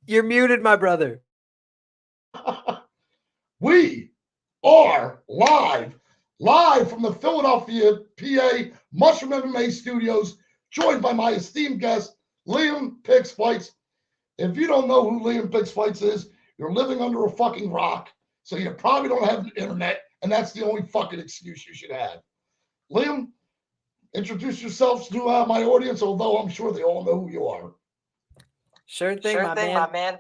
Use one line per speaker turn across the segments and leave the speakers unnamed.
You're muted, my brother.
We are live from the Philadelphia, PA Mushroom MMA studios, joined by my esteemed guest, Liam Picks Fights. If you don't know who Liam Picks Fights is, you're living under a fucking rock, so you probably don't have the internet, and that's the only fucking excuse you should have. Liam, introduce yourself to my audience, although I'm sure they all know who you are.
Sure thing, my man.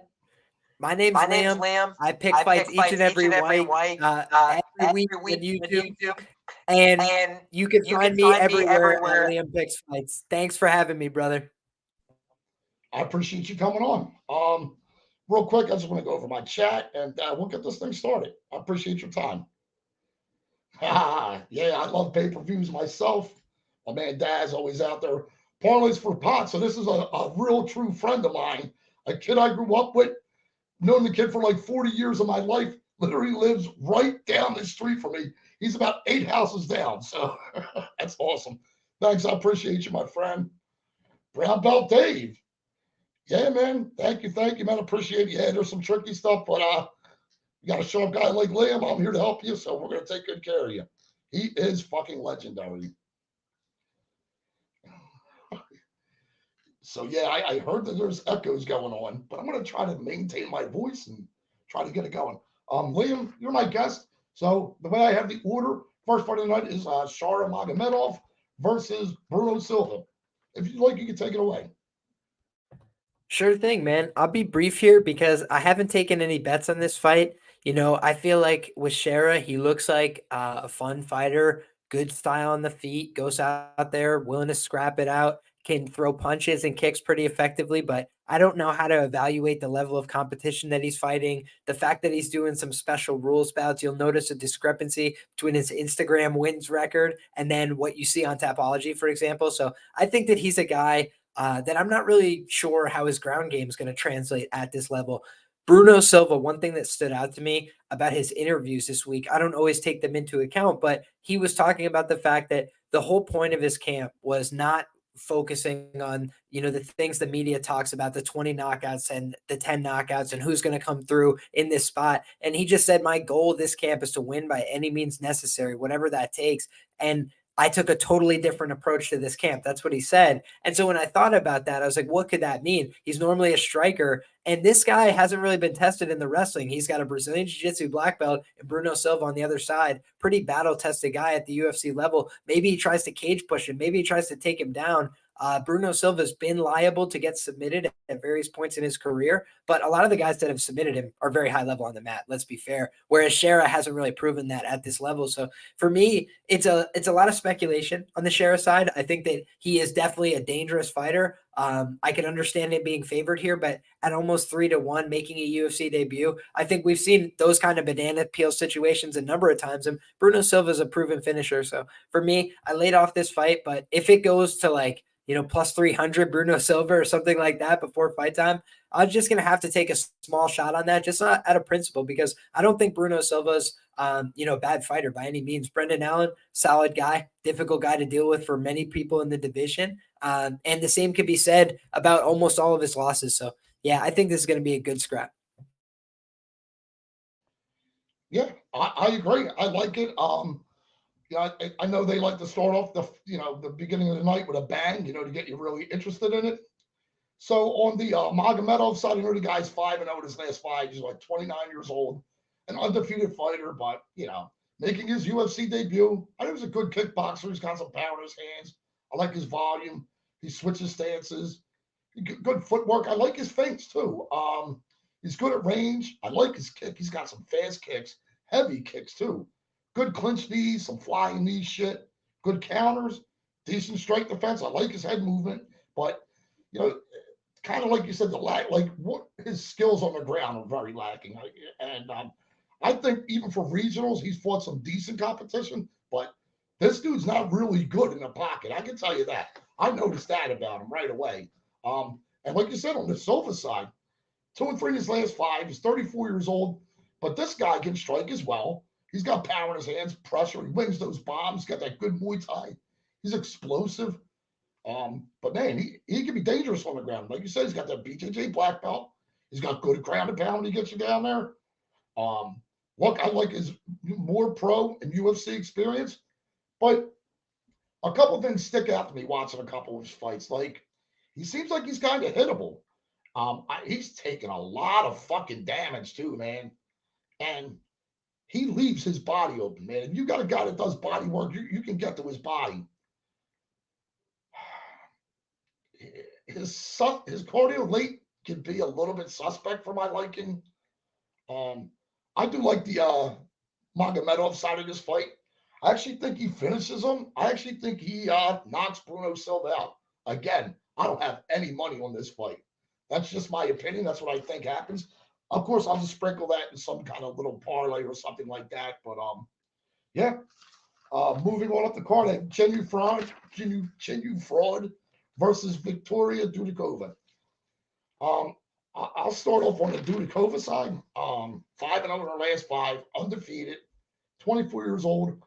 My name's Liam. I pick fights each and every every week on YouTube, and you can find me everywhere at Liam Picks Fights. Thanks for having me, brother.
I appreciate you coming on. Real quick, I just want to go over my chat and we'll get this thing started. I appreciate your time. Yeah, I love pay-per-views myself. My man Dad's always out there. Parlays for pot. So this is a real true friend of mine, a kid I grew up with, known the kid for like 40 years of my life, literally lives right down the street from me. He's about 8 houses down. So that's awesome. Thanks. I appreciate you, my friend. Brown Belt Dave. Yeah, man. Thank you, man. Appreciate it. Yeah, there's some tricky stuff, but you got a sharp guy like Liam. I'm here to help you, so we're gonna take good care of you. He is fucking legendary. So yeah, I heard that there's echoes going on, but I'm gonna try to maintain my voice and try to get it going. Liam, you're my guest. So the way I have the order, first fight of the night is Shara Magomedov versus Bruno Silva. If you'd like, you can take it away.
Sure thing, man. I'll be brief here because I haven't taken any bets on this fight. I feel like with Shara, he looks like a fun fighter, good style on the feet, goes out there, willing to scrap it out, can throw punches and kicks pretty effectively. But I don't know how to evaluate the level of competition that he's fighting. The fact that he's doing some special rules bouts, you'll notice a discrepancy between his Instagram wins record and then what you see on Tapology, for example. So I think that he's a guy that I'm not really sure how his ground game is going to translate at this level. Bruno Silva, one thing that stood out to me about his interviews this week, I don't always take them into account, but he was talking about the fact that the whole point of his camp was not focusing on the things the media talks about, the 20 knockouts and the 10 knockouts and who's going to come through in this spot. And he just said, my goal this camp is to win by any means necessary, whatever that takes. And I took a totally different approach to this camp. That's what he said. And so when I thought about that, I was like, what could that mean? He's normally a striker, and this guy hasn't really been tested in the wrestling. He's got a Brazilian Jiu-Jitsu black belt and Bruno Silva on the other side. Pretty battle-tested guy at the UFC level. Maybe he tries to cage push him. Maybe he tries to take him down. Bruno Silva's been liable to get submitted at various points in his career, but a lot of the guys that have submitted him are very high level on the mat. Let's be fair. Whereas Shara hasn't really proven that at this level. So for me, it's a lot of speculation on the Shara side. I think that he is definitely a dangerous fighter. I can understand him being favored here, but at almost 3-1, making a UFC debut, I think we've seen those kind of banana peel situations a number of times. And Bruno Silva is a proven finisher. So for me, I laid off this fight, but if it goes to plus 300 Bruno Silva or something like that before fight time, I'm just going to have to take a small shot on that, just not out of principle, because I don't think Bruno Silva's, a bad fighter by any means. Brendan Allen, solid guy, difficult guy to deal with for many people in the division. And the same could be said about almost all of his losses. So, yeah, I think this is going to be a good scrap.
Yeah, I agree. I like it. Yeah, I know they like to start off the beginning of the night with a bang, to get you really interested in it. So on the Magomedov side, the guy's 5-0 in his last five. He's like 29 years old, an undefeated fighter, but making his UFC debut. I think he's a good kickboxer. He's got some power in his hands. I like his volume. He switches stances. Good footwork. I like his feints too. He's good at range. I like his kick. He's got some fast kicks, heavy kicks too. Good clinch knees, some flying knee shit. Good counters, decent strike defense. I like his head movement, but you know, kind of like you said, the lack, like what his skills on the ground are very lacking. And I think even for regionals, he's fought some decent competition, but this dude's not really good in the pocket. I can tell you that. I noticed that about him right away. And like you said, on the Silva side, 2-3 in his last five. He's 34 years old, but this guy can strike as well. He's got power in his hands, pressure. He wings those bombs. Got that good Muay Thai. He's explosive. But man, he can be dangerous on the ground. Like you said, he's got that BJJ black belt. He's got good ground and pound when he gets you down there. Um, Look, I like his more pro and UFC experience, but a couple things stick out to me watching a couple of his fights. Like, he seems like he's kind of hittable. He's taking a lot of fucking damage too, man. And he leaves his body open, man. If you got a guy that does body work, you can get to his body. His cardio late can be a little bit suspect for my liking. Um, I do like the Magomedov side of this fight. I actually think he finishes him. I actually think he knocks Bruno Silva out. Again, I don't have any money on this fight. That's just my opinion. That's what I think happens. Of course, I'll just sprinkle that in some kind of little parlay or something like that. But yeah. Moving on up the card, I Genu Fraud versus Victoria Dudikova. I'll start off on the Dudikova side. 5-0 in her last five, undefeated, 24 years old.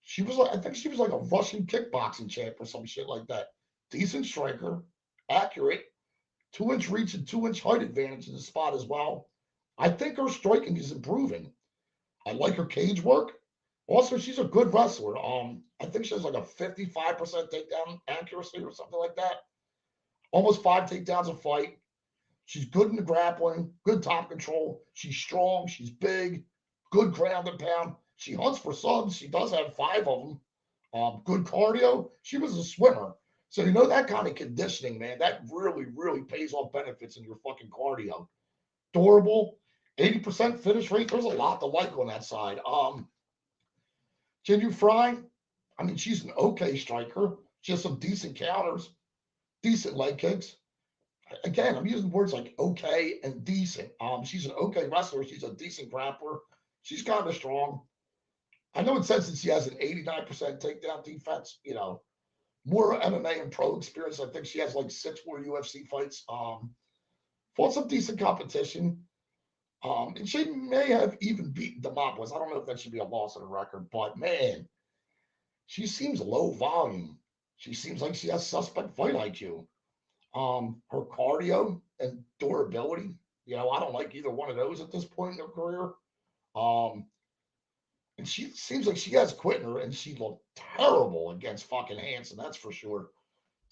She was like, I think she was like a Russian kickboxing champ or some shit like that. Decent striker, accurate, 2-inch reach and 2-inch height advantage in the spot as well. I think her striking is improving. I like her cage work. Also, she's a good wrestler. I think she has like a 55% takedown accuracy or something like that. Almost 5 takedowns a fight. She's good in the grappling, good top control. She's strong. She's big, good ground and pound. She hunts for subs. She does have 5 of them. Good cardio. She was a swimmer. So, you know, that kind of conditioning, man, that really, really pays off benefits in your fucking cardio. Durable, 80% finish rate. There's a lot to like on that side. Can Fry? I mean, she's an okay striker. She has some decent counters, decent leg kicks. Again, I'm using words like okay and decent. She's an okay wrestler. She's a decent grappler. She's kind of strong. I know it says that she has an 89% takedown defense. You know, more MMA and pro experience. I think she has like 6 more UFC fights. Fought some decent competition. And she may have even beaten Demopoulos. I don't know if that should be a loss of the record, but man, she seems low volume. She seems like she has suspect fight IQ. Her cardio and durability, you know, I don't like either one of those at this point in her career. Um, and she seems like she has quit her, and she looked terrible against fucking Hansen, that's for sure.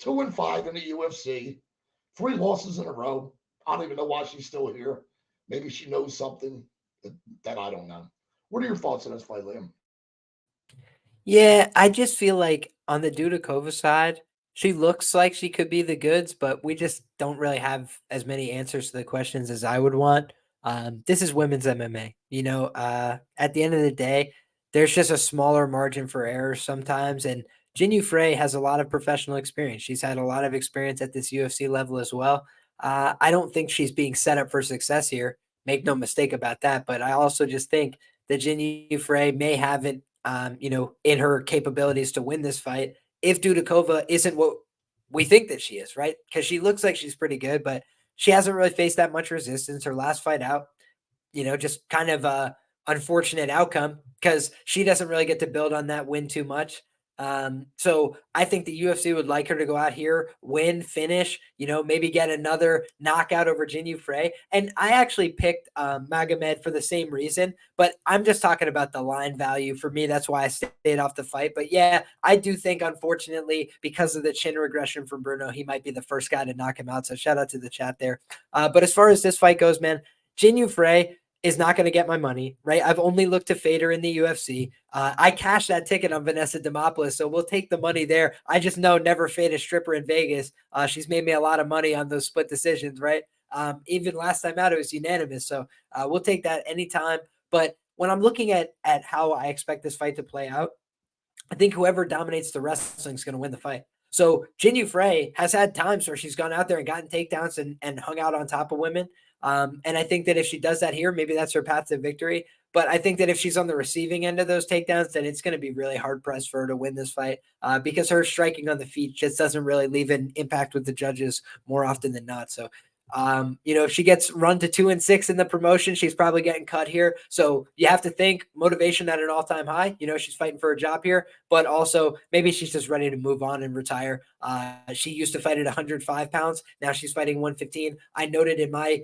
2-5 in the UFC, 3 losses in a row. I don't even know why she's still here. Maybe she knows something that I don't know. What are your thoughts on this fight, Liam?
Yeah, I just feel like on the Dudakova side, she looks like she could be the goods, but we just don't really have as many answers to the questions as I would want. This is women's MMA. You know, at the end of the day, there's just a smaller margin for error sometimes. And Jinyu Frey has a lot of professional experience. She's had a lot of experience at this UFC level as well. I don't think she's being set up for success here. Make no mistake about that. But I also just think that Jinyu Frey may have it you know, in her capabilities to win this fight if Dudakova isn't what we think that she is, right? Because she looks like she's pretty good, but she hasn't really faced that much resistance. Her last fight out, you know, just kind of a unfortunate outcome because she doesn't really get to build on that win too much. So I think the UFC would like her to go out here, win, finish, you know, maybe get another knockout over Jinyu Frey. And I actually picked Magomed for the same reason, but I'm just talking about the line value. For me, that's why I stayed off the fight. But yeah, I do think, unfortunately, because of the chin regression from Bruno, he might be the first guy to knock him out. So shout out to the chat there. But as far as this fight goes, man, Jinyu Frey is not going to get my money, right? I've only looked to fade her in the UFC. I cashed that ticket on Vanessa Demopoulos, so we'll take the money there. I just know never fade a stripper in Vegas. She's made me a lot of money on those split decisions, right? Even last time out, it was unanimous. So we'll take that anytime. But when I'm looking at how I expect this fight to play out, I think whoever dominates the wrestling is going to win the fight. So Jinyu Frey has had times where she's gone out there and gotten takedowns and hung out on top of women. And I think that if she does that here, maybe that's her path to victory. But I think that if she's on the receiving end of those takedowns, then it's going to be really hard pressed for her to win this fight because her striking on the feet just doesn't really leave an impact with the judges more often than not. So If she gets run to 2-6 in the promotion, she's probably getting cut here. So you have to think motivation at an all-time high. She's fighting for a job here, but also maybe she's just ready to move on and retire. She used to fight at 105 pounds. Now she's fighting 115. I noted in my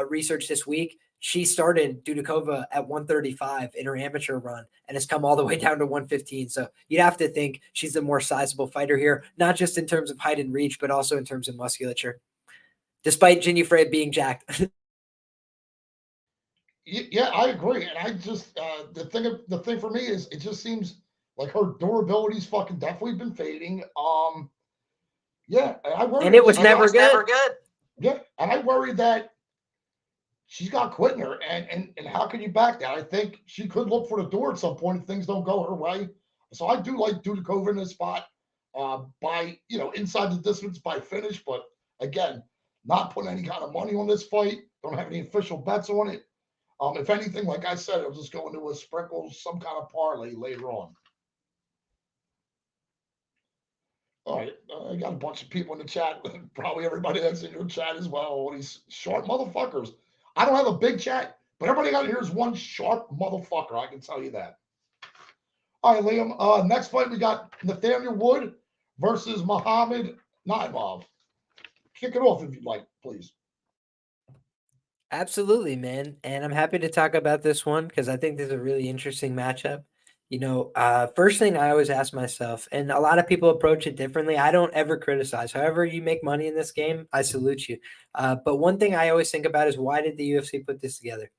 research this week, she started Dudikova at 135 in her amateur run and has come all the way down to 115. So you'd have to think she's a more sizable fighter here, not just in terms of height and reach, but also in terms of musculature, despite Ginny Frey being jacked.
Yeah, I agree. And I just the thing for me is it just seems like her durability's fucking definitely been fading. Yeah, I worry.
And it was
And it
never
was never
good.
good. Yeah, and I worry that she's got quitting her, and how can you back that? I think she could look for the door at some point if things don't go her way. So I do like Dudikova in this spot, by inside the distance by finish, but again, not putting any kind of money on this fight. Don't have any official bets on it. If anything, like I said, I'll just go into a sprinkle, some kind of parlay later on. All right, I got a bunch of people in the chat. Probably everybody that's in your chat as well. All these sharp motherfuckers. I don't have a big chat, but everybody out here is one sharp motherfucker. I can tell you that. All right, Liam. Next fight we got Nathaniel Wood versus Muhammad Naimov. Kick it off if you'd like, please.
Absolutely, man. And I'm happy to talk about this one because I think this is a really interesting matchup. First thing I always ask myself, and a lot of people approach it differently. I don't ever criticize. However, you make money in this game, I salute you. But one thing I always think about is why did the UFC put this together?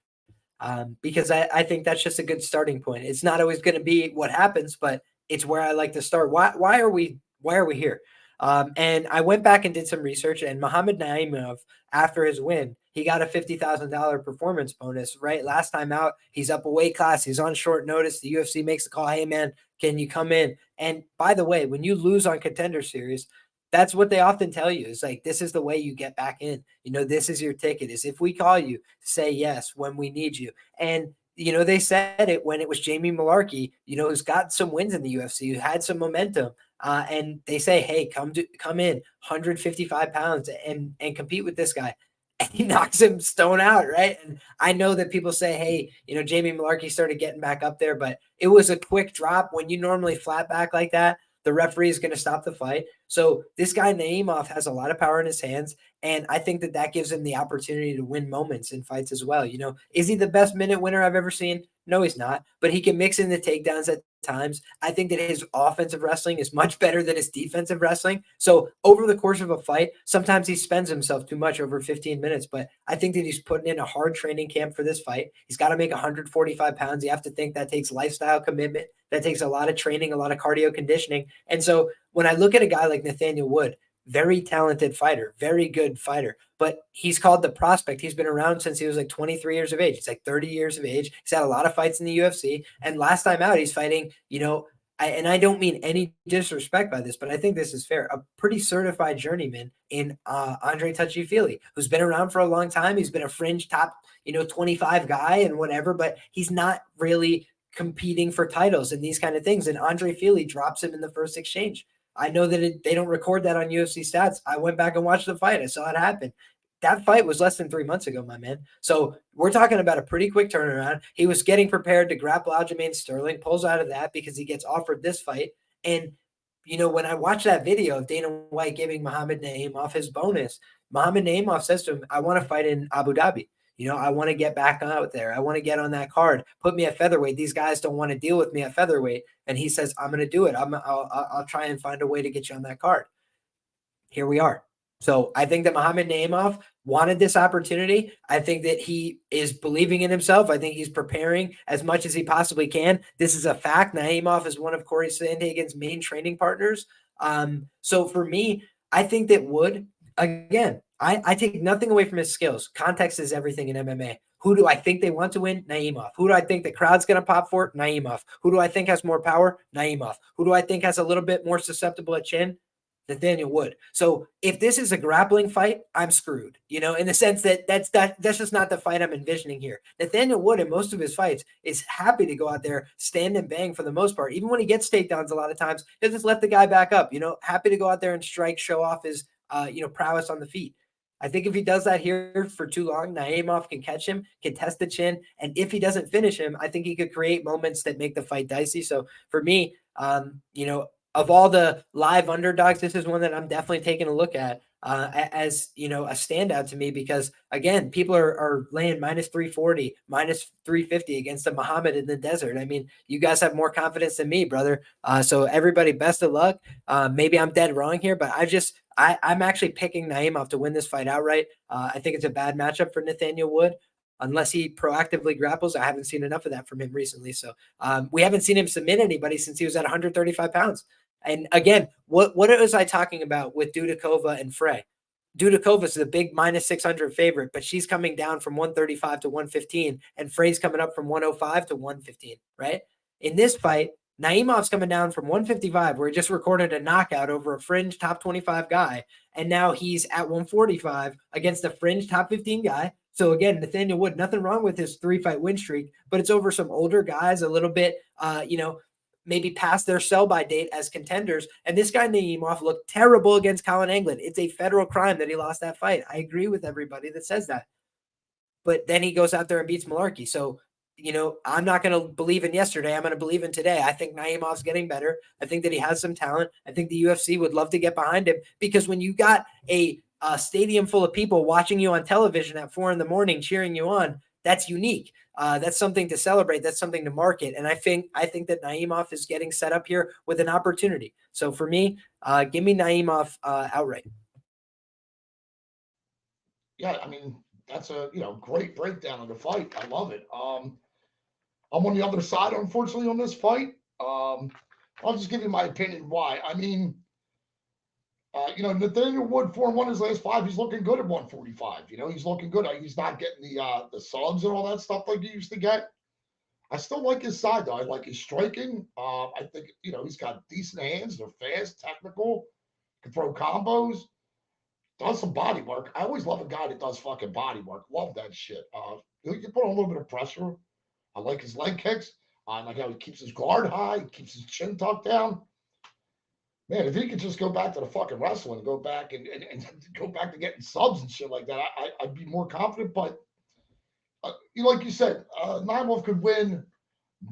Because I think that's just a good starting point. It's not always going to be what happens, but it's where I like to start. Why are we here? And I went back and did some research, and Muhammad Naimov, after his win, he got a $50,000 performance bonus. Right, last time out, he's up a weight class. He's on short notice. The UFC makes the call, "Hey man, can you come in?" And by the way, when you lose on Contender Series, that's what they often tell you. Is like, this is the way you get back in. This is your ticket. Is if we call you, say yes when we need you. And they said it when it was Jamie Malarkey, who's got some wins in the UFC, who had some momentum. And they say, "Hey, come in, 155 pounds, and compete with this guy." And he knocks him stone out, right? And I know that people say, "Hey, Jamie Malarkey started getting back up there," but it was a quick drop. When you normally flat back like that, the referee is going to stop the fight. So this guy Naimov has a lot of power in his hands, and I think that gives him the opportunity to win moments in fights as well. Is he the best minute winner I've ever seen? No, he's not, but he can mix in the takedowns at times. I think that his offensive wrestling is much better than his defensive wrestling. So over the course of a fight, sometimes he spends himself too much over 15 minutes, but I think that he's putting in a hard training camp for this fight. He's got to make 145 pounds. You have to think that takes lifestyle commitment. That takes a lot of training, a lot of cardio conditioning. And so when I look at a guy like Nathaniel Wood, very talented fighter, very good fighter, but he's called the prospect. He's been around since he was like 23 years of age. He's like 30 years of age. He's had a lot of fights in the UFC. And last time out, he's fighting, and I don't mean any disrespect by this, but I think this is fair, a pretty certified journeyman in Andre Touchy-Feely, who's been around for a long time. He's been a fringe top, 25 guy and whatever, but he's not really competing for titles and these kind of things. And Andre Feely drops him in the first exchange. I know that they don't record that on UFC stats. I went back and watched the fight. I saw it happen. That fight was less than 3 months ago, my man. So we're talking about a pretty quick turnaround. He was getting prepared to grapple Aljamain Sterling, pulls out of that because he gets offered this fight. And, when I watched that video of Dana White giving Muhammad Naimov his bonus, Muhammad Naimov says to him, "I want to fight in Abu Dhabi. I want to get back out there. I want to get on that card. Put me at featherweight. These guys don't want to deal with me at featherweight." And he says, "I'm going to do it. I'll try and find a way to get you on that card." Here we are. So I think that Muhammad Naimov wanted this opportunity. I think that he is believing in himself. I think he's preparing as much as he possibly can. This is a fact. Naimov is one of Corey Sandhagen's main training partners. So for me, I think that Wood, again, I take nothing away from his skills. Context is everything in MMA. Who do I think they want to win? Naimov. Who do I think the crowd's going to pop for? Naimov. Who do I think has more power? Naimov. Who do I think has a little bit more susceptible at chin? Nathaniel Wood. So if this is a grappling fight, I'm screwed, in the sense that that's just not the fight I'm envisioning here. Nathaniel Wood in most of his fights is happy to go out there, stand and bang for the most part. Even when he gets takedowns a lot of times, he'll just let the guy back up, happy to go out there and strike, show off his, prowess on the feet. I think if he does that here for too long, Naimov can catch him, can test the chin, and if he doesn't finish him, I think he could create moments that make the fight dicey. So for me, of all the live underdogs, this is one that I'm definitely taking a look at as a standout to me because again, people are laying minus 340, minus 350 against the Muhammad in the desert. I mean, you guys have more confidence than me, brother. So everybody, best of luck. Maybe I'm dead wrong here, but I'm actually picking Naimov to win this fight outright. I think it's a bad matchup for Nathaniel Wood. Unless he proactively grapples, I haven't seen enough of that from him recently. So we haven't seen him submit anybody since he was at 135 pounds. And again, what was I talking about with Dudakova and Frey? Dudakova is the big minus 600 favorite, but she's coming down from 135 to 115, and Frey's coming up from 105 to 115, right? In this fight, Naimov's coming down from 155, where he just recorded a knockout over a fringe top 25 guy, and now he's at 145 against a fringe top 15 guy. So again, Nathaniel Wood, nothing wrong with his 3-fight win streak, but it's over some older guys, a little bit, maybe past their sell-by date as contenders. And this guy, Naimov, looked terrible against Colin Anglin. It's a federal crime that he lost that fight. I agree with everybody that says that. But then he goes out there and beats Malarkey. So, I'm not going to believe in yesterday. I'm going to believe in today. I think Naimov's getting better. I think that he has some talent. I think the UFC would love to get behind him because when you got a stadium full of people watching you on television at 4 a.m. cheering you on, that's unique. That's something to celebrate. That's something to market. And I think that Naimov is getting set up here with an opportunity. So for me, give me Naimov outright.
Yeah, I mean, that's a great breakdown of the fight. I love it. I'm on the other side, unfortunately, on this fight. I'll just give you my opinion why. I mean, Nathaniel Wood 4-1 his last 5. He's looking good at 145. He's looking good. He's not getting the subs and all that stuff like he used to get. I still like his side though. I like his striking. I think he's got decent hands. They're fast, technical. Can throw combos. Does some body work. I always love a guy that does fucking body work. Love that shit. He can put on a little bit of pressure. I like his leg kicks. I like how he keeps his guard high, keeps his chin tucked down. Man, if he could just go back to the fucking wrestling, go back and go back to getting subs and shit like that, I'd be more confident. But like you said, Naimov could win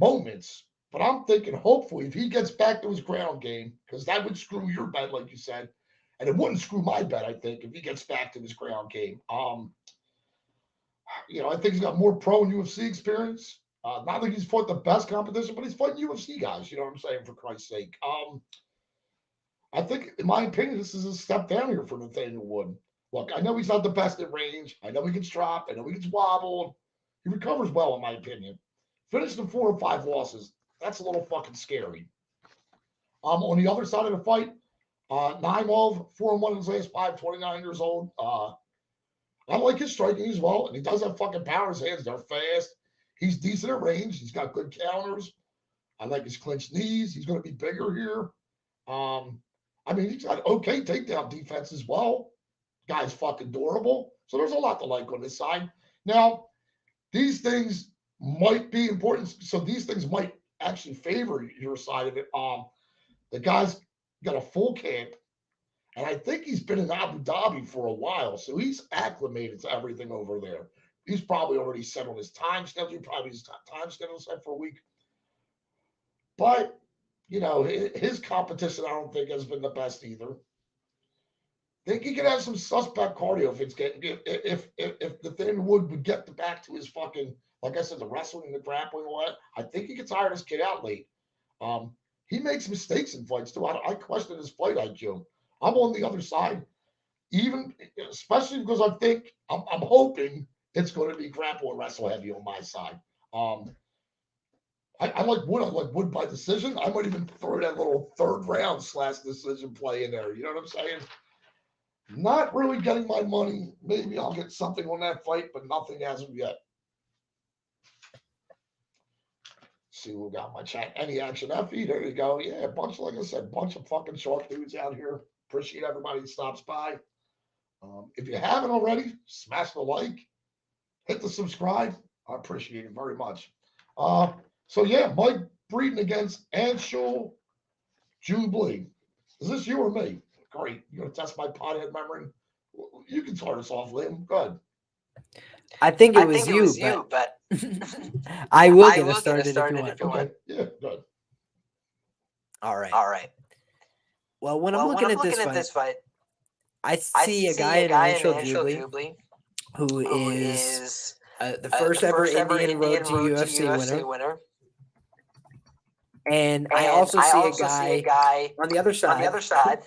moments. But I'm thinking, hopefully, if he gets back to his ground game, because that would screw your bet, like you said, and it wouldn't screw my bet. I think if he gets back to his ground game, I think he's got more pro and UFC experience. Not like he's fought the best competition, but he's fighting UFC guys. You know what I'm saying? For Christ's sake. I think, in my opinion, this is a step down here for Nathaniel Wood. Look, I know he's not the best at range. I know he gets dropped. I know he gets wobbled. He recovers well, in my opinion. Finished in 4 or 5 losses. That's a little fucking scary. On the other side of the fight, Naimov, 4-1 in his last 5, 29 years old. I like his striking as well, and he does have fucking power. His hands, they're fast. He's decent at range. He's got good counters. I like his clinched knees. He's going to be bigger here. He's got okay takedown defense as well. Guy's fucking durable. So there's a lot to like on this side. Now, these things might be important. So these things might actually favor your side of it. The guy's got a full camp. And I think he's been in Abu Dhabi for a while. So he's acclimated to everything over there. He's probably already set on his time schedule. Probably his time schedule set for a week. But, his competition, I don't think, has been the best either. I think he could have some suspect cardio if Nathaniel Wood would get back to his fucking, like I said, the wrestling, the grappling, all that. I think he gets tired this kid out late. He makes mistakes in fights too. I question his fight IQ. I'm on the other side, especially because I think I'm hoping it's going to be grapple and wrestle heavy on my side. I like Wood. I like Wood by decision. I might even throw that little 3rd round / decision play in there. You know what I'm saying? Not really getting my money. Maybe I'll get something on that fight, but nothing as of yet. See who got my chat. Any action Effie? There you go. Yeah, a bunch, like I said, bunch of fucking shark dudes out here. Appreciate everybody that stops by. If you haven't already, smash the like, hit the subscribe. I appreciate it very much. So yeah, Mike Breeden against Anshul Jubilee. Is this you or me? Great. You're gonna test my pothead memory. You can start us off, Liam. Go ahead.
I think it
I
was
think it
you,
was
but
you, but
I will
I
get us
will get us
started if you
started
want.
if you want.
Okay. Yeah. Good.
All right.
All right.
Well, when I'm
Well, when
looking
I'm
at this
looking at
fight,
this fight,
I
I
see a guy
see a
in
guy in
Anshul
Anshul
Jubilee
Jubilee
who
who
is
is
the first
the
ever
first ever
Indian Road
Indian
to
Road to
UFC
UFC
winner.
winner.
And I
And
also
I
see a
also see a
guy
guy
on the other
on the
side
other side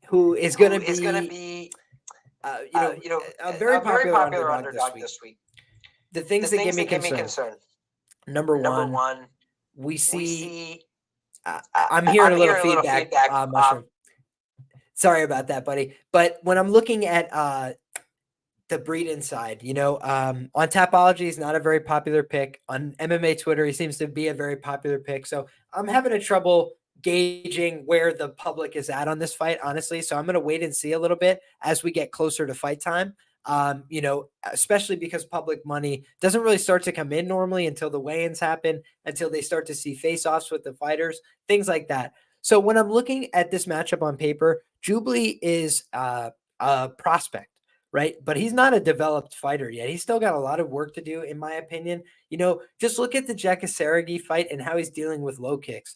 who is going
who
to
is going to
be,
be,
you know, a very
a very
popular
popular
underdog this
underdog
week.
this week.
The
The
things that give
things
me
that give me
concern.
concern.
Number
Number
one,
one,
we
we
see.
see.
I'm hearing
I'm
a little
hearing a little
feedback,
feedback.
Mushroom. Sorry about that, buddy. But when I'm looking at the Breeden side, on Tapology, he's not a very popular pick. On MMA Twitter, he seems to be a very popular pick. So I'm having a trouble gauging where the public is at on this fight, honestly. So I'm going to wait and see a little bit as we get closer to fight time. Especially because public money doesn't really start to come in normally until the weigh-ins happen, until they start to see face-offs with the fighters, things like that. So when I'm looking at this matchup on paper, Jubilee is a prospect, right? But he's not a developed fighter yet. He's still got a lot of work to do, in my opinion. Just look at the Jekasaragi fight and how he's dealing with low kicks.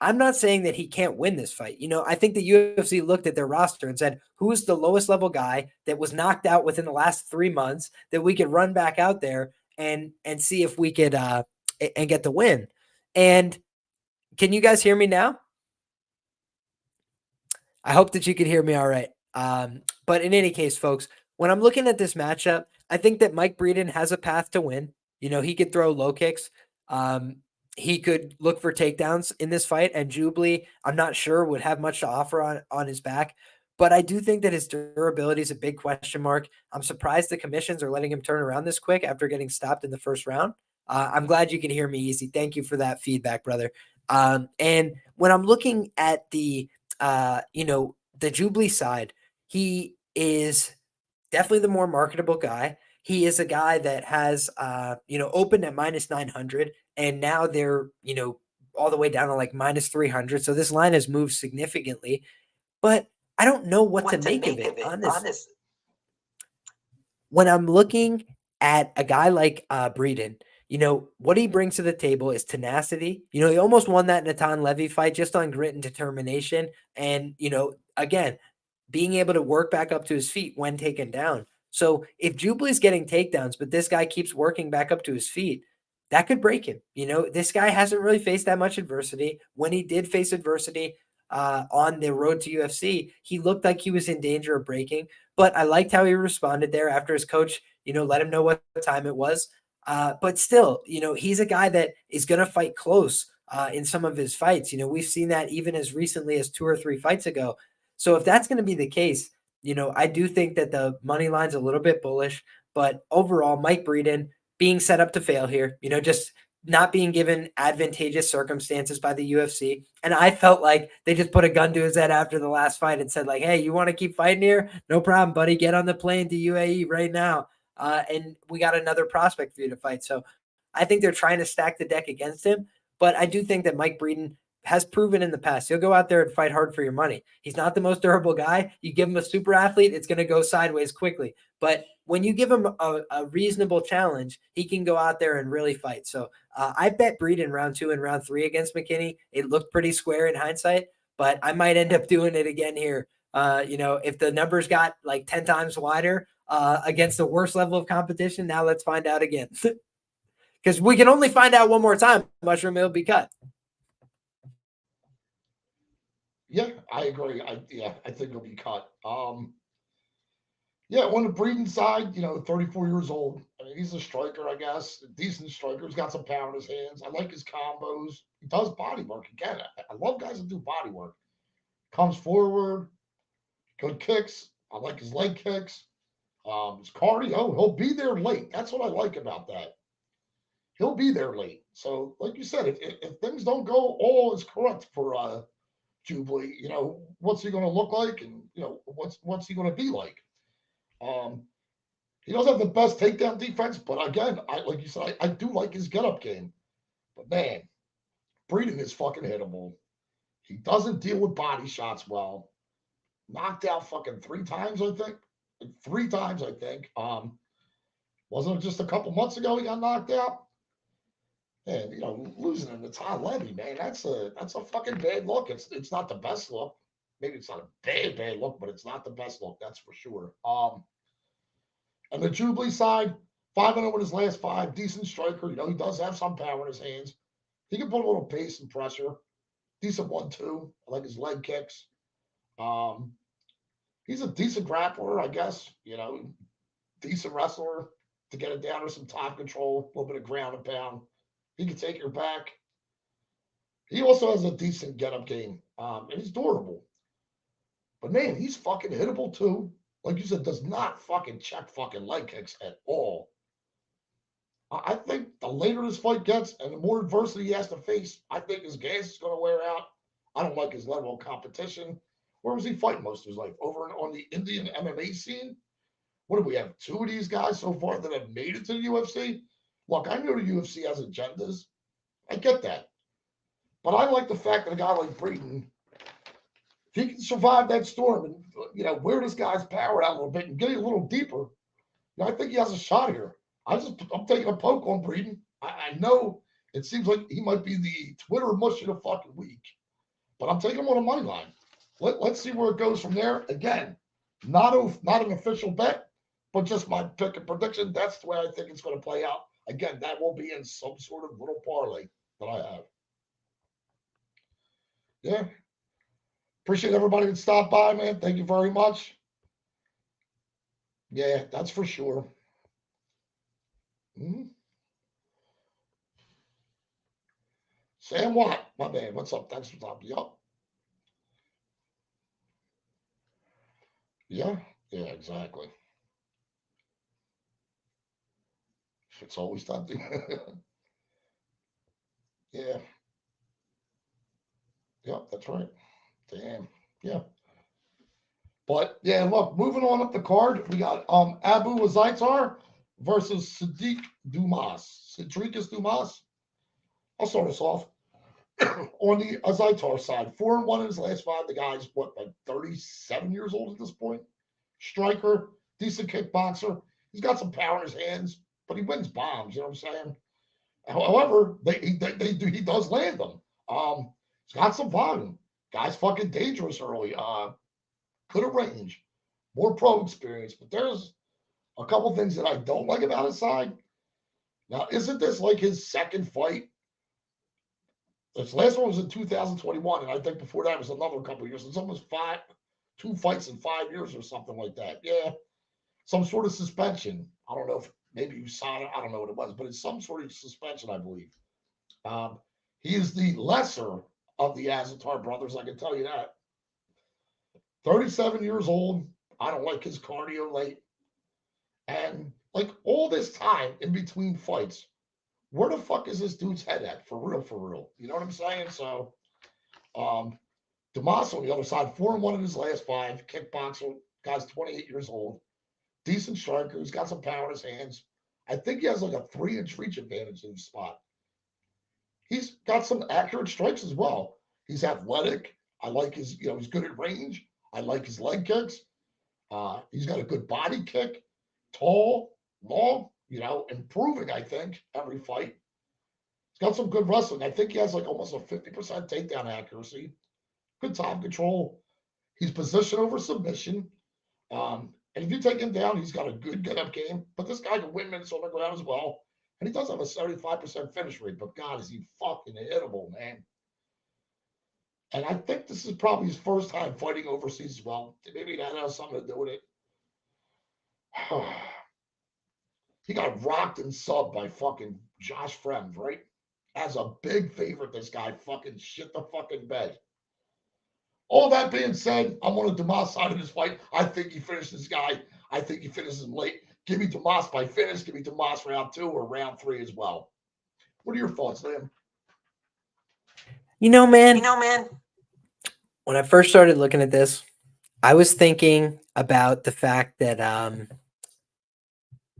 I'm not saying that he can't win this fight. I think the UFC looked at their roster and said, who's the lowest level guy that was knocked out within the last 3 months that we could run back out there and see if we could and get the win. And can you guys hear me now? I hope that you could hear me all right. But in any case, folks, when I'm looking at this matchup, I think that Mike Breeden has a path to win. He could throw low kicks. He could look for takedowns in this fight, and Jubilee, I'm not sure, would have much to offer on his back. But I do think that his durability is a big question mark. I'm surprised the commissions are letting him turn around this quick after getting stopped in the first round. I'm glad you can hear me easy. Thank you for that feedback, brother. And when I'm looking at the Jubilee side, he is definitely the more marketable guy. He is a guy that has, opened at minus 900, and now they're, all the way down to like minus 300. So this line has moved significantly, but I don't know what to make of it. Honest. When I'm looking at a guy like Breeden, what he brings to the table is tenacity. He almost won that Natan Levy fight just on grit and determination. And, again, being able to work back up to his feet when taken down. So if Jubilee's getting takedowns, but this guy keeps working back up to his feet, that could break him. This guy hasn't really faced that much adversity. When he did face adversity on the road to UFC, he looked like he was in danger of breaking. But I liked how he responded there after his coach, let him know what time it was. But still, he's a guy that is going to fight close in some of his fights. We've seen that even as recently as 2 or 3 fights ago. So if that's going to be the case, I do think that the money line's a little bit bullish. But overall, Mike Breeden being set up to fail here, just not being given advantageous circumstances by the UFC. And I felt like they just put a gun to his head after the last fight and said, like, hey, you want to keep fighting here? No problem, buddy. Get on the plane to UAE right now. And we got another prospect for you to fight. So I think they're trying to stack the deck against him. But I do think that Mike Breeden has proven in the past he'll go out there and fight hard for your money. He's not the most durable guy. You give him a super athlete, it's going to go sideways quickly. But when you give him a reasonable challenge, he can go out there and really fight. So I bet Breeden round 2 and round 3 against McKinney. It looked pretty square in hindsight, but I might end up doing it again here. If the numbers got like 10 times wider against the worst level of competition, now let's find out again. Because we can only find out one more time. Mushroom, it'll be cut.
Yeah, I agree. I think he'll be cut. Yeah, on the Breeden side, 34 years old. I mean, he's a striker, I guess. A decent striker. He's got some power in his hands. I like his combos. He does body work. Again, I love guys that do body work. Comes forward, good kicks. I like his leg kicks. His cardio, he'll be there late. That's what I like about that. He'll be there late. So, like you said, if things don't go all as correct for Jubilee, what's he going to look like, and what's he going to be like? Um, he doesn't have the best takedown defense, but again, like you said, I do like his get up game. But man, Breeden is fucking hittable. He doesn't deal with body shots well. Knocked out fucking 3 times, I think, 3 times, I think. Wasn't it just a couple months ago he got knocked out? And losing to Natan Levy, man, that's a fucking bad look. It's not the best look. Maybe it's not a bad look, but it's not the best look. That's for sure. On the Jubilee side, 5-0 in his last 5, decent striker. He does have some power in his hands. He can put a little pace and pressure. Decent 1-2. I like his leg kicks. He's a decent grappler, I guess. Decent wrestler to get it down to some top control, a little bit of ground and pound. He can take your back. He also has a decent get-up game, and he's durable. But man, he's fucking hittable too. Like you said, does not fucking check fucking leg kicks at all. I think the later this fight gets and the more adversity he has to face, I think his gas is going to wear out. I don't like his level of competition. Where was he fighting most of his life? Over on the Indian MMA scene? What do we have? 2 of these guys so far that have made it to the UFC? Look, I know the UFC has agendas. I get that. But I like the fact that a guy like Breeden, if he can survive that storm and, wear this guy's power out a little bit and get it a little deeper, I think he has a shot here. I'm taking a poke on Breeden. I know it seems like he might be the Twitter mush of the fucking week, but I'm taking him on a money line. Let's see where it goes from there. Again, not an official bet, but just my pick and prediction. That's the way I think it's going to play out. Again, that will be in some sort of little parlay that I have. Yeah. Appreciate everybody that stopped by, man. Thank you very much. Yeah, that's for sure. Mm-hmm. Sam Watt, my man. What's up? Thanks for stopping. Yup. Yeah, exactly. It's always tempting. Yeah. Yep, that's right. Damn. Yeah. But yeah, look, moving on up the card, we got Abu Azaitar versus Sadiq Dumas. Cedricus Dumas. I'll start us off. On the Azaitar side, 4-1 in his last 5. The guy's like 37 years old at this point. Striker, decent kickboxer. He's got some power in his hands, but he wins bombs. You know what I'm saying? However, he does land them. He's got some volume. Guy's fucking dangerous early. Good at range, more pro experience. But there's a couple things that I don't like about his side. Now, isn't this like his second fight? His last one was in 2021, and I think before that was another couple of years. It's almost 2 fights in 5 years or something like that. Yeah, some sort of suspension. I don't know if maybe you saw it. I don't know what it was, but it's some sort of suspension, I believe. He is the lesser of the Azatar brothers. I can tell you that. 37 years old. I don't like his cardio late. And like all this time in between fights, where the fuck is this dude's head at? For real, for real. You know what I'm saying? So, Dumas on the other side, 4-1 in his last 5. Kickboxer, guy's 28 years old. Decent striker. He's got some power in his hands. I think he has like a 3-inch reach advantage in the spot. He's got some accurate strikes as well. He's athletic. I like his, he's good at range. I like his leg kicks. He's got a good body kick. Tall, long, improving, I think, every fight. He's got some good wrestling. I think he has like almost a 50% takedown accuracy. Good top control. He's position over submission. And if you take him down, he's got a good get-up game. But this guy can win minutes on the ground as well. And he does have a 75% finish rate. But God, is he fucking hittable, man. And I think this is probably his first time fighting overseas as well. Maybe that has something to do with it. He got rocked and subbed by fucking Josh Fremd, right? As a big favorite, this guy fucking shit the fucking bed. All that being said, I'm on the Dumas side of this fight. I think he finished this guy. I think he finishes him late. Give me Dumas by finish. Give me Dumas round 2 or round 3 as well. What are your thoughts, Liam?
Man, when I first started looking at this, I was thinking about the fact that,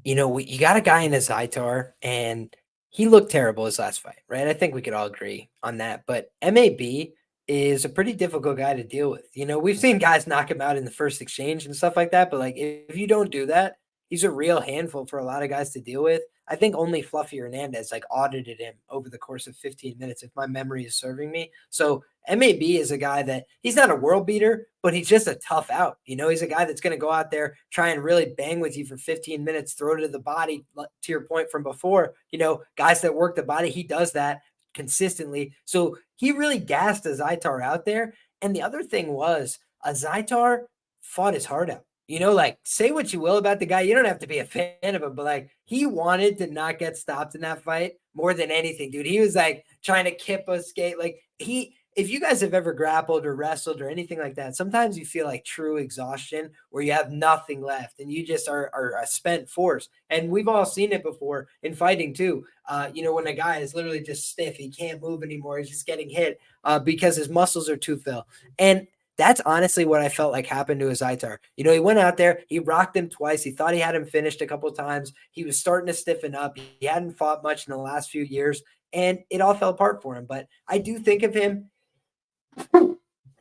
you got a guy in his Zaitar, and he looked terrible his last fight, right? I think we could all agree on that. But MAB is a pretty difficult guy to deal with. You know, we've seen guys knock him out in the first exchange and stuff like that, but like if you don't do that, he's a real handful for a lot of guys to deal with. I think only Fluffy Hernandez like audited him over the course of 15 minutes, if my memory is serving me. So MAB is a guy that he's not a world beater, but he's just a tough out. You know, he's a guy that's going to go out there, try and really bang with you for 15 minutes, throw to the body, to your point from before. You know, guys that work the body, he does that consistently. So he really gassed a Zaitar out there. And the other thing was a Zaitar fought his heart out. You know, like say what you will about the guy. You don't have to be a fan of him, but like he wanted to not get stopped in that fight more than anything, dude. He was like trying to kip a skate. Like if you guys have ever grappled or wrestled or anything like that, sometimes you feel like true exhaustion where you have nothing left and you just are a spent force. And we've all seen it before in fighting too. You know, when a guy is literally just stiff, he can't move anymore. He's just getting hit because his muscles are too full. And that's honestly what I felt like happened to his Zaitar. You know, he went out there, he rocked him twice. He thought he had him finished a couple of times. He was starting to stiffen up. He hadn't fought much in the last few years, and it all fell apart for him. But I do think of him,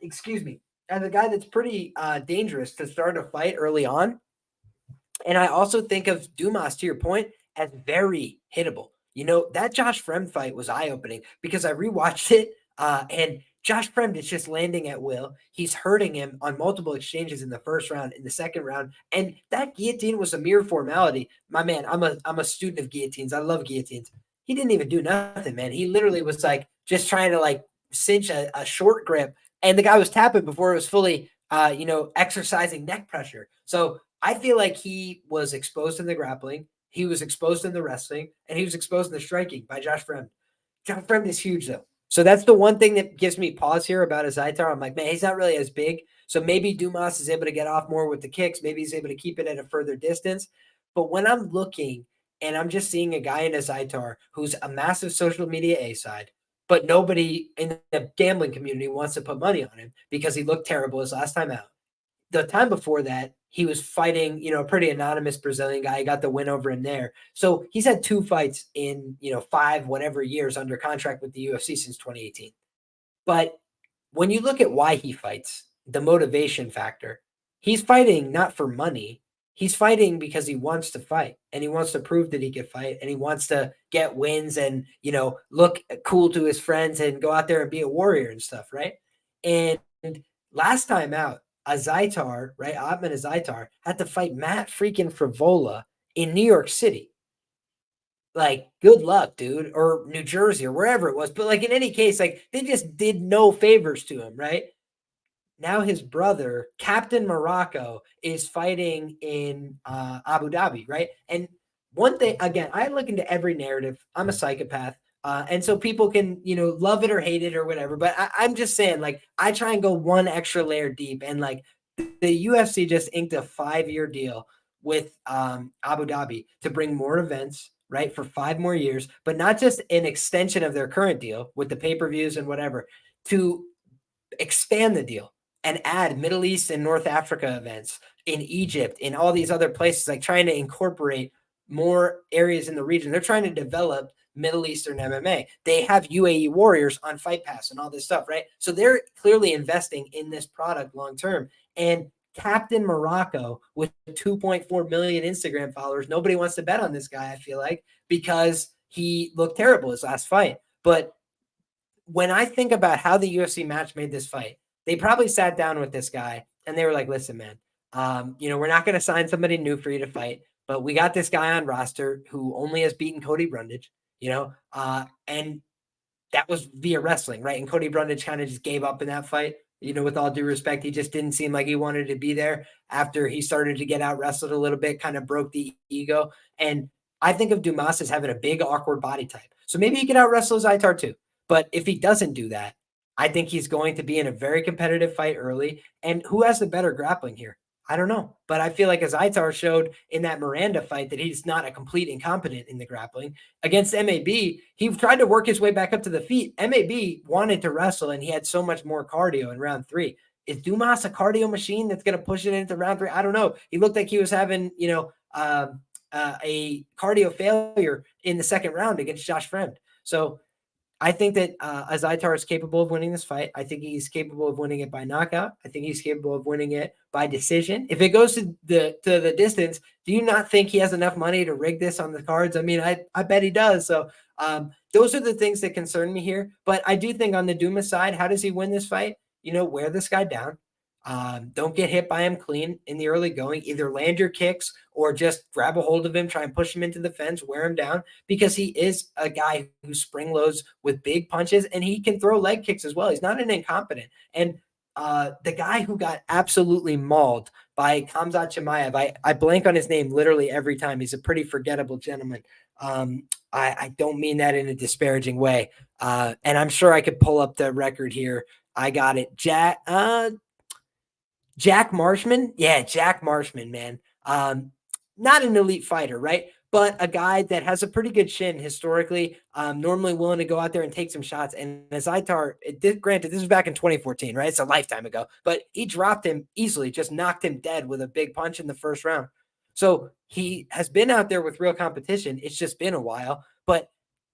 excuse me, as a guy that's pretty dangerous to start a fight early on. And I also think of Dumas, to your point, as very hittable. You know, that Josh Fremd fight was eye opening because I rewatched it and Josh Fremd is just landing at will. He's hurting him on multiple exchanges in the first round, in the second round, and that guillotine was a mere formality. My man, I'm a student of guillotines. I love guillotines. He didn't even do nothing, man. He literally was like just trying to like cinch a short grip, and the guy was tapping before it was fully, exercising neck pressure. So I feel like he was exposed in the grappling, he was exposed in the wrestling, and he was exposed in the striking by Josh Fremd. Josh Fremd is huge though. So that's the one thing that gives me pause here about his Zaitar. I'm like, man, he's not really as big. So maybe Dumas is able to get off more with the kicks. Maybe he's able to keep it at a further distance. But when I'm looking and I'm just seeing a guy in a Zaitar who's a massive social media A side, but nobody in the gambling community wants to put money on him because he looked terrible his last time out. The time before that, he was fighting, you know, a pretty anonymous Brazilian guy. He got the win over him there. So he's had 2 fights in, 5 whatever years under contract with the UFC since 2018. But when you look at why he fights, the motivation factor, he's fighting not for money. He's fighting because he wants to fight and he wants to prove that he can fight and he wants to get wins and, look cool to his friends and go out there and be a warrior and stuff, right? And last time out, a Zaitar, right? Otman Zaitar had to fight Matt freaking Frivola in New York City. Like, good luck, dude, or New Jersey or wherever it was. But like in any case, like they just did no favors to him, right? Now his brother, Captain Morocco, is fighting in Abu Dhabi, right? And one thing, again, I look into every narrative. I'm a psychopath. And so people can, love it or hate it or whatever. But I'm just saying, like, I try and go one extra layer deep. And like the UFC just inked a 5-year deal with Abu Dhabi to bring more events, right, for 5 more years, but not just an extension of their current deal with the pay-per-views and whatever, to expand the deal and add Middle East and North Africa events in Egypt, in all these other places, like trying to incorporate more areas in the region. They're trying to develop Middle Eastern MMA. They have UAE Warriors on Fight Pass and all this stuff, right? So they're clearly investing in this product long term. And Captain Morocco with 2.4 million Instagram followers, nobody wants to bet on this guy, I feel like, because he looked terrible his last fight. But when I think about how the UFC match made this fight, they probably sat down with this guy and they were like, listen, man, we're not going to sign somebody new for you to fight, but we got this guy on roster who only has beaten Cody Brundage, and that was via wrestling, right? And Cody Brundage kind of just gave up in that fight. With all due respect, he just didn't seem like he wanted to be there after he started to get out wrestled a little bit, kind of broke the ego. And I think of Dumas as having a big, awkward body type. So maybe he could out wrestle Zaitar too. But if he doesn't do that, I think he's going to be in a very competitive fight early. And who has the better grappling here? I don't know. But I feel like as Aitar showed in that Miranda fight that he's not a complete incompetent in the grappling. Against MAB, he tried to work his way back up to the feet. MAB wanted to wrestle, and he had so much more cardio in round 3. Is Dumas a cardio machine that's going to push it into round 3? I don't know. He looked like he was having, a cardio failure in the second round against Josh Fremd. So I think that Azaitar is capable of winning this fight. I think he's capable of winning it by knockout. I think he's capable of winning it by decision. If it goes to the distance, do you not think he has enough money to rig this on the cards? I mean, I bet he does. So those are the things that concern me here. But I do think on the Duma side, how does he win this fight? Wear this guy down. Don't get hit by him clean in the early going. Either land your kicks or just grab a hold of him, try and push him into the fence, wear him down, because he is a guy who spring loads with big punches and he can throw leg kicks as well. He's not an incompetent. And the guy who got absolutely mauled by Khamzat Chimaev, I blank on his name literally every time. He's a pretty forgettable gentleman. I don't mean that in a disparaging way. And I'm sure I could pull up the record here. I got it. Jack Marshman. Yeah, Jack Marshman, man. Not an elite fighter, right? But a guy that has a pretty good shin historically, normally willing to go out there and take some shots. And Azaitar, granted, this was back in 2014, right? It's a lifetime ago, but he dropped him easily, just knocked him dead with a big punch in the first round. So he has been out there with real competition. It's just been a while. But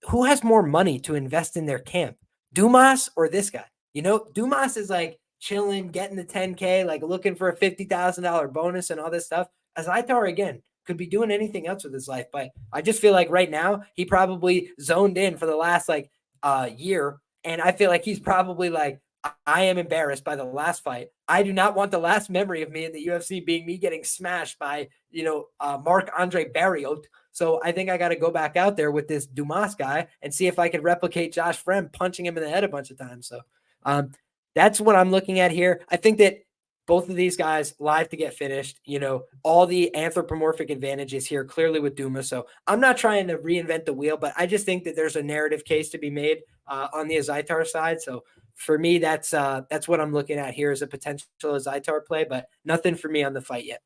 who has more money to invest in their camp, Dumas or this guy? Dumas is like chilling, getting the 10K, like looking for a $50,000 bonus and all this stuff. Azaitar, again, could be doing anything else with his life, but I just feel like right now he probably zoned in for the last year, and I feel like he's probably like, I am embarrassed by the last fight. I do not want the last memory of me in the UFC being me getting smashed by Marc-Andre Barriot. So I think I got to go back out there with this Dumas guy and see if I could replicate Josh Frem punching him in the head a bunch of times. So that's what I'm looking at here. I think that both of these guys live to get finished, all the anthropomorphic advantages here clearly with Duma. So I'm not trying to reinvent the wheel, but I just think that there's a narrative case to be made on the Azaitar side. So for me, that's what I'm looking at here as a potential Azaitar play, but nothing for me on the fight yet.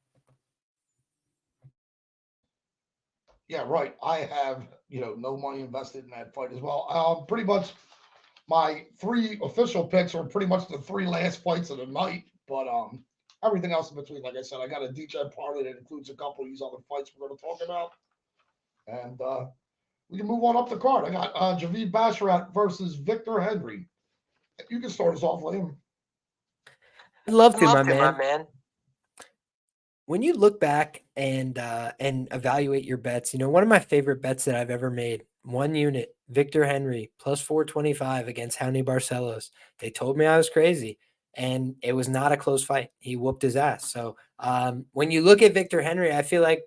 Yeah, right. I have, no money invested in that fight as well. Pretty much my three official picks are pretty much the three last fights of the night, but everything else in between, like I said, I got a DEGEN parlay that includes a couple of these other fights we're going to talk about, and we can move on up the card. I got Javid Basharat versus Victor Henry. You can start us off, Liam.
I'd love to, my man. When you look back and evaluate your bets, one of my favorite bets that I've ever made, one unit, Victor Henry plus 425 against Raoni Barcelos. They told me I was crazy, and it was not a close fight. He whooped his ass. So when you look at Victor Henry, I feel like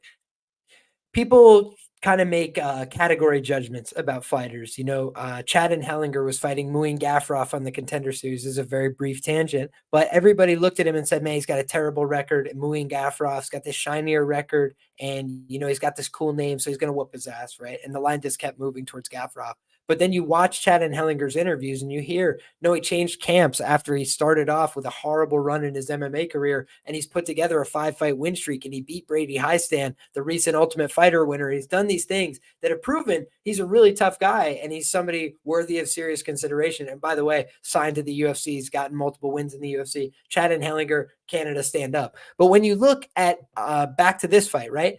people kind of make category judgments about fighters. Chad and Hellinger was fighting Muin Gafrov on the Contender Series. This is a very brief tangent, but everybody looked at him and said, man, he's got a terrible record. And Muin Gafrov's got this shinier record, and, he's got this cool name, so he's going to whoop his ass, right? And the line just kept moving towards Gafrov. But then you watch Chad and Hellinger's interviews and you hear, no, he changed camps after he started off with a horrible run in his MMA career, and he's put together a 5-fight win streak, and he beat Brady Highstand, the recent Ultimate Fighter winner. He's done these things that have proven he's a really tough guy, and he's somebody worthy of serious consideration. And by the way, signed to the UFC, he's gotten multiple wins in the UFC. Chad and Hellinger, Canada, stand up. But when you look at back to this fight, right?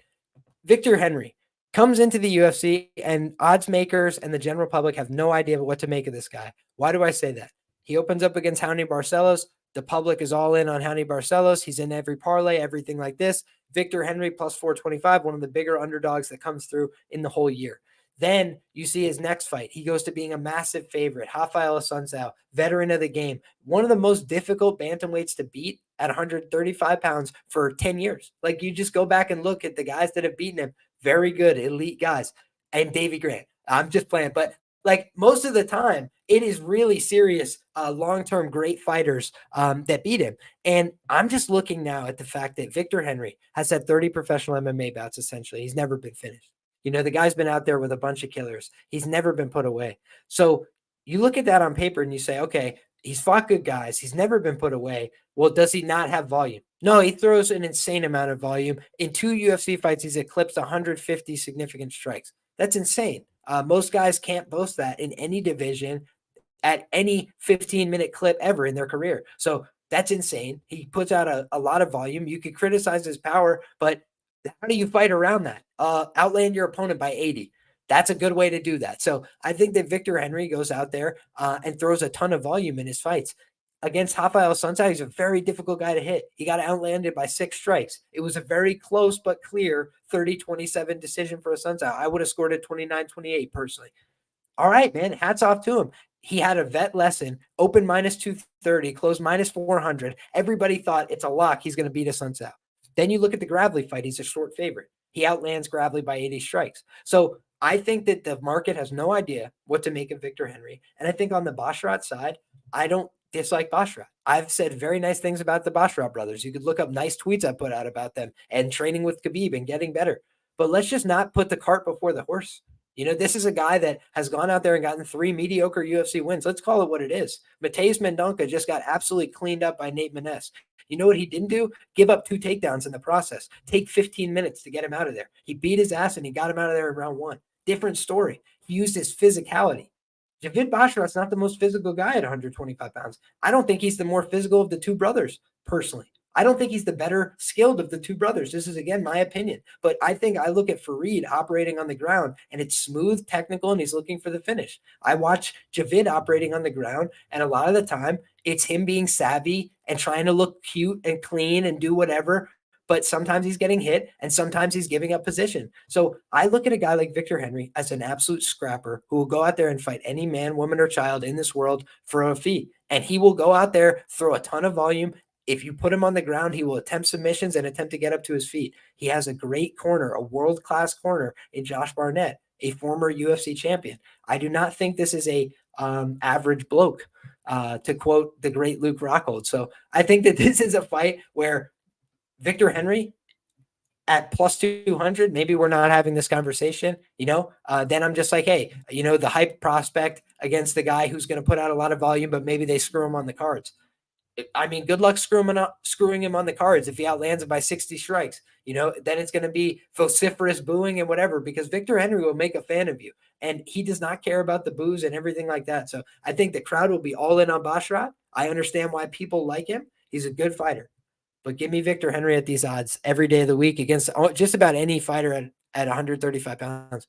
Victor Henry comes into the UFC, and odds makers and the general public have no idea what to make of this guy. Why do I say that? He opens up against Raoni Barcelos. The public is all in on Raoni Barcelos. He's in every parlay, everything like this. Victor Henry plus 425, one of the bigger underdogs that comes through in the whole year. Then you see his next fight. He goes to being a massive favorite. Rafael Assunção, veteran of the game, one of the most difficult bantamweights to beat at 135 pounds for 10 years. Like, you just go back and look at the guys that have beaten him. Very good, elite guys. And Davey Grant. I'm just playing. But like most of the time, it is really serious, long-term great fighters that beat him. And I'm just looking now at the fact that Victor Henry has had 30 professional MMA bouts, essentially. He's never been finished. The guy's been out there with a bunch of killers. He's never been put away. So you look at that on paper and you say, okay, he's fought good guys. He's never been put away. Well, does he not have volume? No, he throws an insane amount of volume. In 2 UFC fights, he's eclipsed 150 significant strikes. That's insane. Most guys can't boast that in any division at any 15-minute clip ever in their career. So that's insane. He puts out a lot of volume. You could criticize his power, but how do you fight around that? Outland your opponent by 80. That's a good way to do that. So I think that Victor Henry goes out there and throws a ton of volume in his fights. Against Rafael Sunsao, he's a very difficult guy to hit. He got outlanded by 6 strikes. It was a very close but clear 30-27 decision for a Sunsao. I would have scored it 29-28 personally. All right, man. Hats off to him. He had a vet lesson, open minus 230, close minus 400. Everybody thought it's a lock. He's going to beat a Sunsao. Then you look at the Gravely fight. He's a short favorite. He outlands Gravely by 80 strikes. So I think that the market has no idea what to make of Victor Henry. And I think on the Basharat side, I don't dislike Basharat. I've said very nice things about the Basharat brothers. You could look up nice tweets I put out about them and training with Khabib and getting better. But let's just not put the cart before the horse. This is a guy that has gone out there and gotten 3 mediocre UFC wins. Let's call it what it is. Mateus Mendonca just got absolutely cleaned up by Nate Maness. You know what he didn't do? Give up 2 takedowns in the process. Take 15 minutes to get him out of there. He beat his ass and he got him out of there in round 1. Different story. He used his physicality. Javid Basharat's not the most physical guy at 125 pounds. I don't think he's the more physical of the 2 brothers, personally. I don't think he's the better skilled of the 2 brothers. This is, again, my opinion. But I think I look at Fareed operating on the ground, and it's smooth, technical, and he's looking for the finish. I watch Javid operating on the ground, and a lot of the time, it's him being savvy and trying to look cute and clean and do whatever. But sometimes he's getting hit and sometimes he's giving up position. So I look at a guy like Victor Henry as an absolute scrapper who will go out there and fight any man, woman, or child in this world for a fee. And he will go out there, throw a ton of volume. If you put him on the ground, he will attempt submissions and attempt to get up to his feet. He has a great corner, a world-class corner in Josh Barnett, a former UFC champion. I do not think this is a average bloke, to quote the great Luke Rockhold. So I think that this is a fight where Victor Henry at plus 200, maybe we're not having this conversation, then I'm just like, hey, the hype prospect against the guy who's going to put out a lot of volume, but maybe they screw him on the cards. I mean, good luck screwing him on the cards if he outlands it by 60 strikes. Then it's going to be vociferous booing and whatever, because Victor Henry will make a fan of you. And he does not care about the boos and everything like that. So I think the crowd will be all in on Basharat. I understand why people like him. He's a good fighter. But give me Victor Henry at these odds every day of the week against just about any fighter at 135 pounds.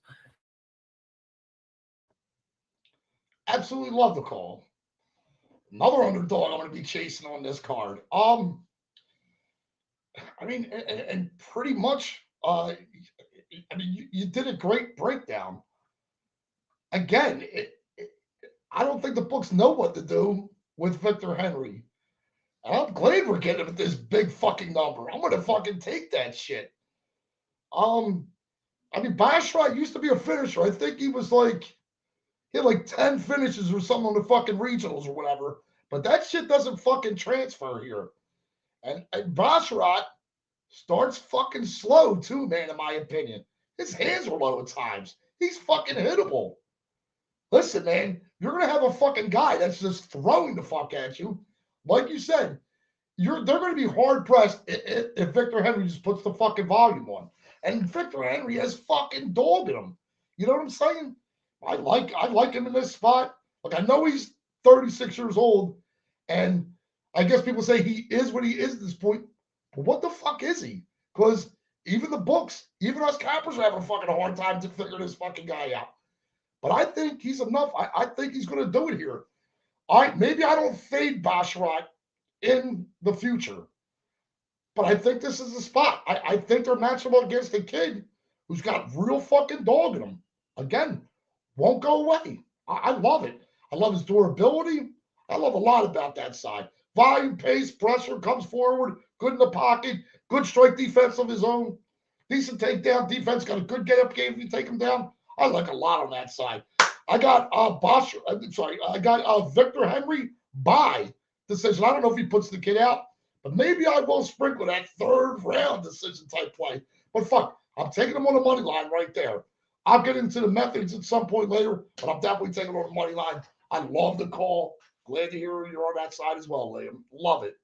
Absolutely love the call. Another underdog I'm going to be chasing on this card. I mean, and pretty much, you did a great breakdown. Again, I don't think the books know what to do with Victor Henry. And I'm glad we're getting him at this big fucking number. I'm going to fucking take that shit. I mean, Basharat used to be a finisher. I think he had like 10 finishes or something on the fucking regionals or whatever. But that shit doesn't fucking transfer here. And Basharat starts fucking slow too, man, in my opinion. His hands are low at times. He's fucking hittable. Listen, man, you're going to have a fucking guy that's just throwing the fuck at you. Like you said, they're going to be hard pressed if Victor Henry just puts the fucking volume on. And Victor Henry has fucking dog in him. You know what I'm saying? I like him in this spot. Like, I know he's 36 years old, and I guess people say he is what he is at this point. But what the fuck is he? Because even the books, even us cappers are having a fucking hard time to figure this fucking guy out. But I think he's enough. I think he's going to do it here. Maybe I don't fade Basharat in the future, but I think this is the spot. I think they're matchable against a kid who's got real fucking dog in him. Again, won't go away. I love it. I love his durability. I love a lot about that side. Volume, pace, pressure, comes forward, good in the pocket, good strike defense of his own, decent takedown defense, got a good get-up game if you take him down. I like a lot on that side. I got Victor Henry by decision. I don't know if he puts the kid out, but maybe I will sprinkle that 3rd round decision type play. But fuck, I'm taking him on the money line right there. I'll get into the methods at some point later, but I'm definitely taking on the money line. I love the call. Glad to hear you're on that side as well, Liam. Love it.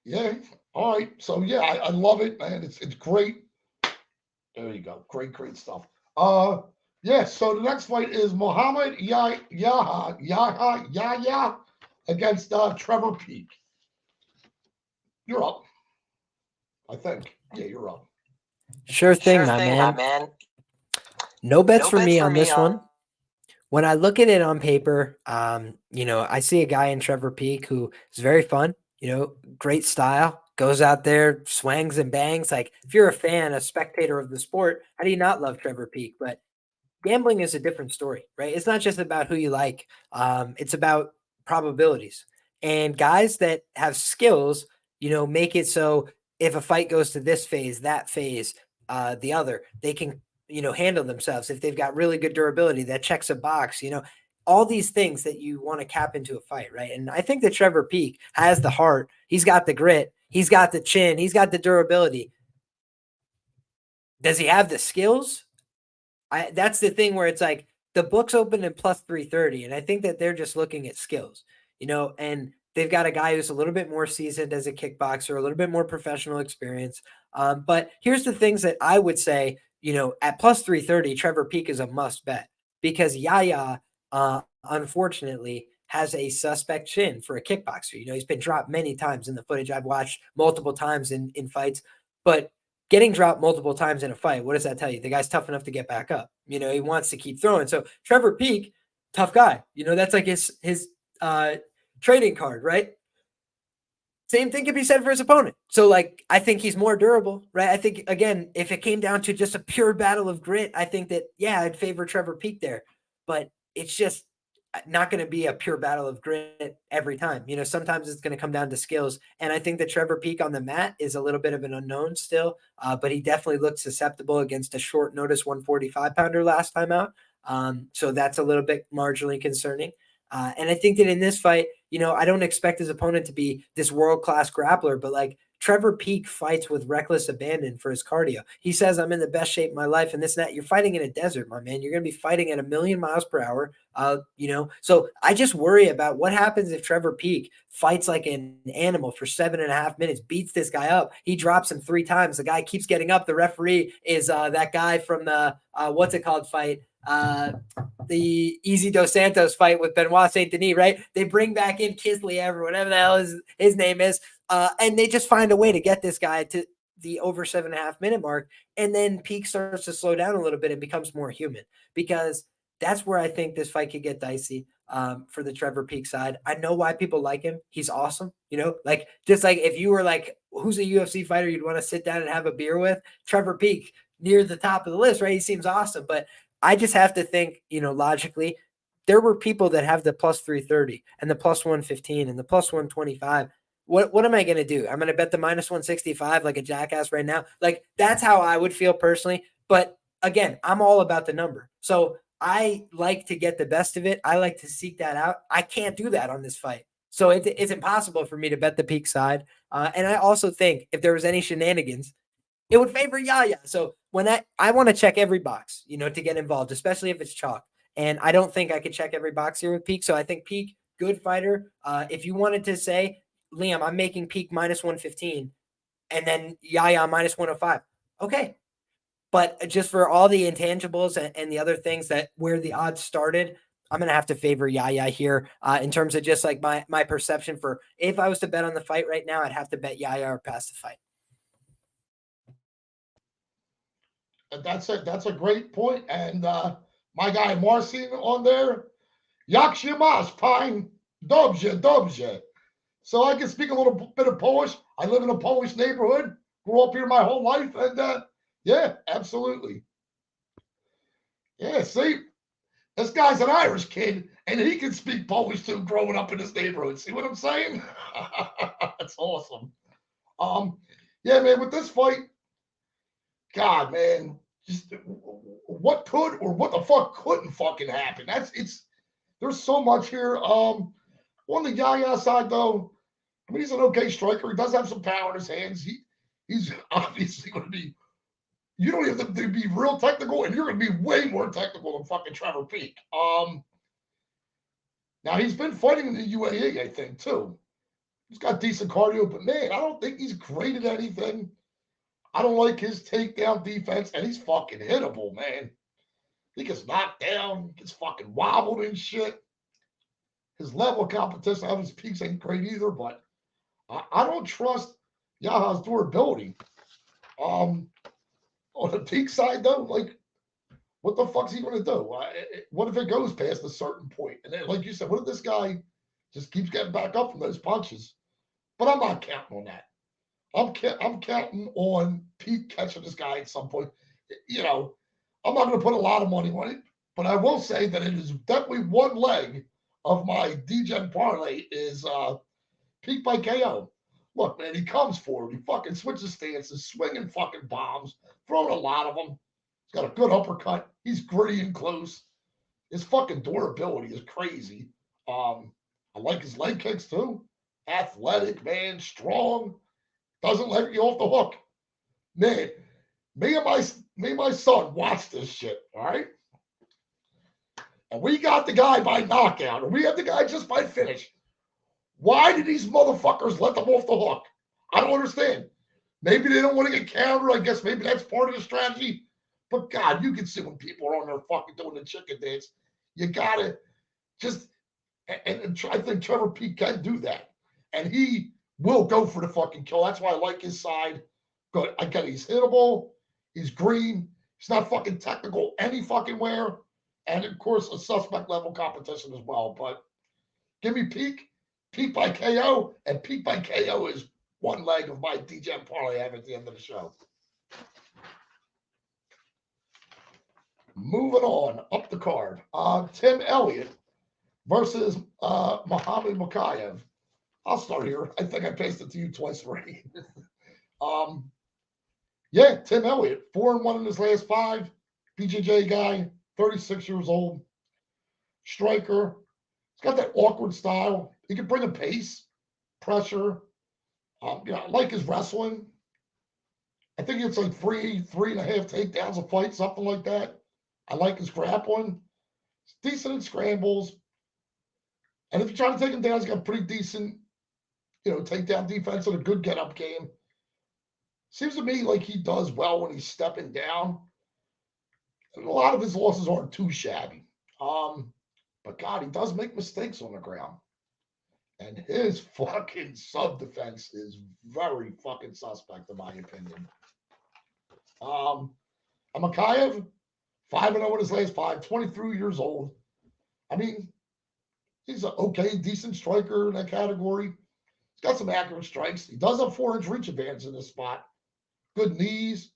Yeah. All right. So yeah, I love it, man. It's great. There you go. Great stuff. Yeah, Yeah, so the next fight is Muhammad Yahya against Trevor Peak. You're up, I think. Yeah, you're up.
Sure thing, my man. No bets for me on this one. When I look at it on paper, I see a guy in Trevor Peak who is very fun, great style, goes out there, swangs and bangs. Like, if you're a fan, a spectator of the sport, how do you not love Trevor Peak? But gambling is a different story, right? It's not just about who you like. It's about probabilities. And guys that have skills, make it so if a fight goes to this phase, that phase, the other, they can, handle themselves. If they've got really good durability, that checks a box, all these things that you want to cap into a fight, right? And I think that Trevor Peak has the heart. He's got the grit. He's got the chin. He's got the durability. Does he have the skills? That's the thing where it's like the book's open in plus 330, and I think that they're just looking at skills, and they've got a guy who's a little bit more seasoned as a kickboxer, a little bit more professional experience. But here's the things that I would say, at plus 330, Trevor Peak is a must bet because Yaya, unfortunately, has a suspect chin for a kickboxer. He's been dropped many times in the footage I've watched multiple times in fights, but getting dropped multiple times in a fight, what does that tell you? The guy's tough enough to get back up. He wants to keep throwing. So Trevor Peak, tough guy. That's like his trading card, right? Same thing can be said for his opponent. So, like, I think he's more durable, right? I think, again, if it came down to just a pure battle of grit, I think that, yeah, I'd favor Trevor Peak there. But it's just not going to be a pure battle of grit every time. Sometimes it's going to come down to skills. And I think that Trevor Peak on the mat is a little bit of an unknown still, but he definitely looked susceptible against a short notice 145 pounder last time out. So that's a little bit marginally concerning. And I think that in this fight, I don't expect his opponent to be this world-class grappler, but like Trevor Peak fights with reckless abandon for his cardio. He says, I'm in the best shape of my life and this and that. You're fighting in a desert, my man. You're going to be fighting at 1,000,000 miles per hour. So I just worry about what happens if Trevor Peak fights like an animal for 7.5 minutes, beats this guy up. He drops him 3 times. The guy keeps getting up. The referee is that guy from the, what's it called fight? The Easy Dos Santos fight with Benoit Saint Denis, right? They bring back in Kisliev or whatever the hell his name is, and they just find a way to get this guy to the over 7.5 minute mark, and then Peak starts to slow down a little bit and becomes more human, because that's where I think this fight could get dicey for the Trevor Peak side. I know why people like him. He's awesome. Like, just like if you were like, who's a UFC fighter you'd want to sit down and have a beer with? Trevor Peak, near the top of the list, right? He seems awesome, but I just have to think, logically, there were people that have the plus 330 and the plus 115 and the plus 125. What am I going to do? I'm going to bet the minus 165 like a jackass right now. Like, that's how I would feel personally. But again, I'm all about the number. So I like to get the best of it. I like to seek that out. I can't do that on this fight. So it's impossible for me to bet the Peak side. And I also think if there was any shenanigans, it would favor Yaya. So when I want to check every box, to get involved, especially if it's chalk. And I don't think I could check every box here with Peak. So I think Peak, good fighter. If you wanted to say, Liam, I'm making Peak minus 115 and then Yaya minus 105. Okay. But just for all the intangibles and the other things that where the odds started, I'm going to have to favor Yaya here in terms of just like my perception for if I was to bet on the fight right now, I'd have to bet Yaya or pass the fight.
That's a great point. And my guy Marcin on there, Jak się masz, pine, dobrze, dobrze. So I can speak a little bit of Polish. I live in a Polish neighborhood, grew up here my whole life, and yeah, absolutely. Yeah, see, this guy's an Irish kid, and he can speak Polish too, growing up in his neighborhood. See what I'm saying? That's awesome. Yeah, man, with this fight, God, man, just what could or what the fuck couldn't fucking happen? There's so much here. On the Yaya side, though, I mean, he's an okay striker. He does have some power in his hands. He's obviously going to be. You don't have to be real technical, and you're going to be way more technical than fucking Trevor Peak. Now he's been fighting in the UAE, I think, too. He's got decent cardio, but man, I don't think he's great at anything. I don't like his takedown defense, and he's fucking hittable, man. He gets knocked down, gets fucking wobbled and shit. His level of competition, his peaks ain't great either, but I don't trust Yaha's durability. On the peak side, though, like, what the fuck's he going to do? What if it goes past a certain point? And then, like you said, what if this guy just keeps getting back up from those punches? But I'm not counting on that. I'm counting on Pete catching this guy at some point. You know, I'm not going to put a lot of money on it, but I will say that it is definitely one leg of my DEGEN parlay is Pete by KO. Look, man, he comes forward. He fucking switches stances, swinging fucking bombs, throwing a lot of them. He's got a good uppercut. He's gritty and close. His fucking durability is crazy. I like his leg kicks too. Athletic, man, strong. Doesn't let you off the hook. Man, me and my son watched this shit, all right? And we got the guy by knockout, and we had the guy just by finish. Why did these motherfuckers let them off the hook? I don't understand. Maybe they don't want to get countered. I guess maybe that's part of the strategy. But God, you can see when people are on there fucking doing the chicken dance. You gotta just and I think Trevor Pete can do that. And he will go for the fucking kill. That's why I like his side. Good. I get he's hittable. He's green. He's not fucking technical any fucking where. And of course, a suspect level competition as well. But give me Peak by KO, and Peak by KO is one leg of my DEGEN parlay I have at the end of the show. Moving on up the card, Tim Elliott versus Muhammad Mokaev. I'll start here. I think I pasted it to you twice already. Yeah, Tim Elliott, 4-1 in his last 5. BJJ guy, 36 years old, striker. He's got that awkward style. He can bring a pace, pressure. I like his wrestling. I think it's like 3.5 takedowns a fight, something like that. I like his grappling. He's decent in scrambles. And if you try to take him down, he's got pretty decent, takedown defense and a good get-up game. Seems to me like he does well when he's stepping down. And a lot of his losses aren't too shabby. But God, he does make mistakes on the ground. And his fucking sub defense is very fucking suspect, in my opinion. Mokaev, 5-0 in his last 5, 23 years old. I mean, he's an okay, decent striker in that category. He's got some accurate strikes. He does have 4-inch reach advantage in this spot. Good knees.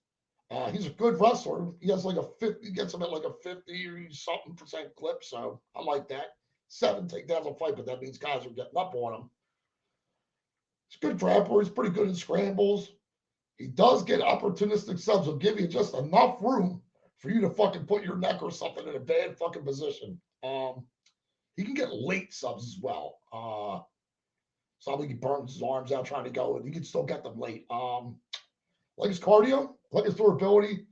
He's a good wrestler. He has like a 50, gets him at like a 50-something% clip. So I like that. 7 takedowns a fight, but that means guys are getting up on him. He's a good grappler. He's pretty good in scrambles. He does get opportunistic subs. He'll give you just enough room for you to fucking put your neck or something in a bad fucking position. He can get late subs as well. So I think he burns his arms out trying to go, and he can still get them late. Like his cardio, like his durability.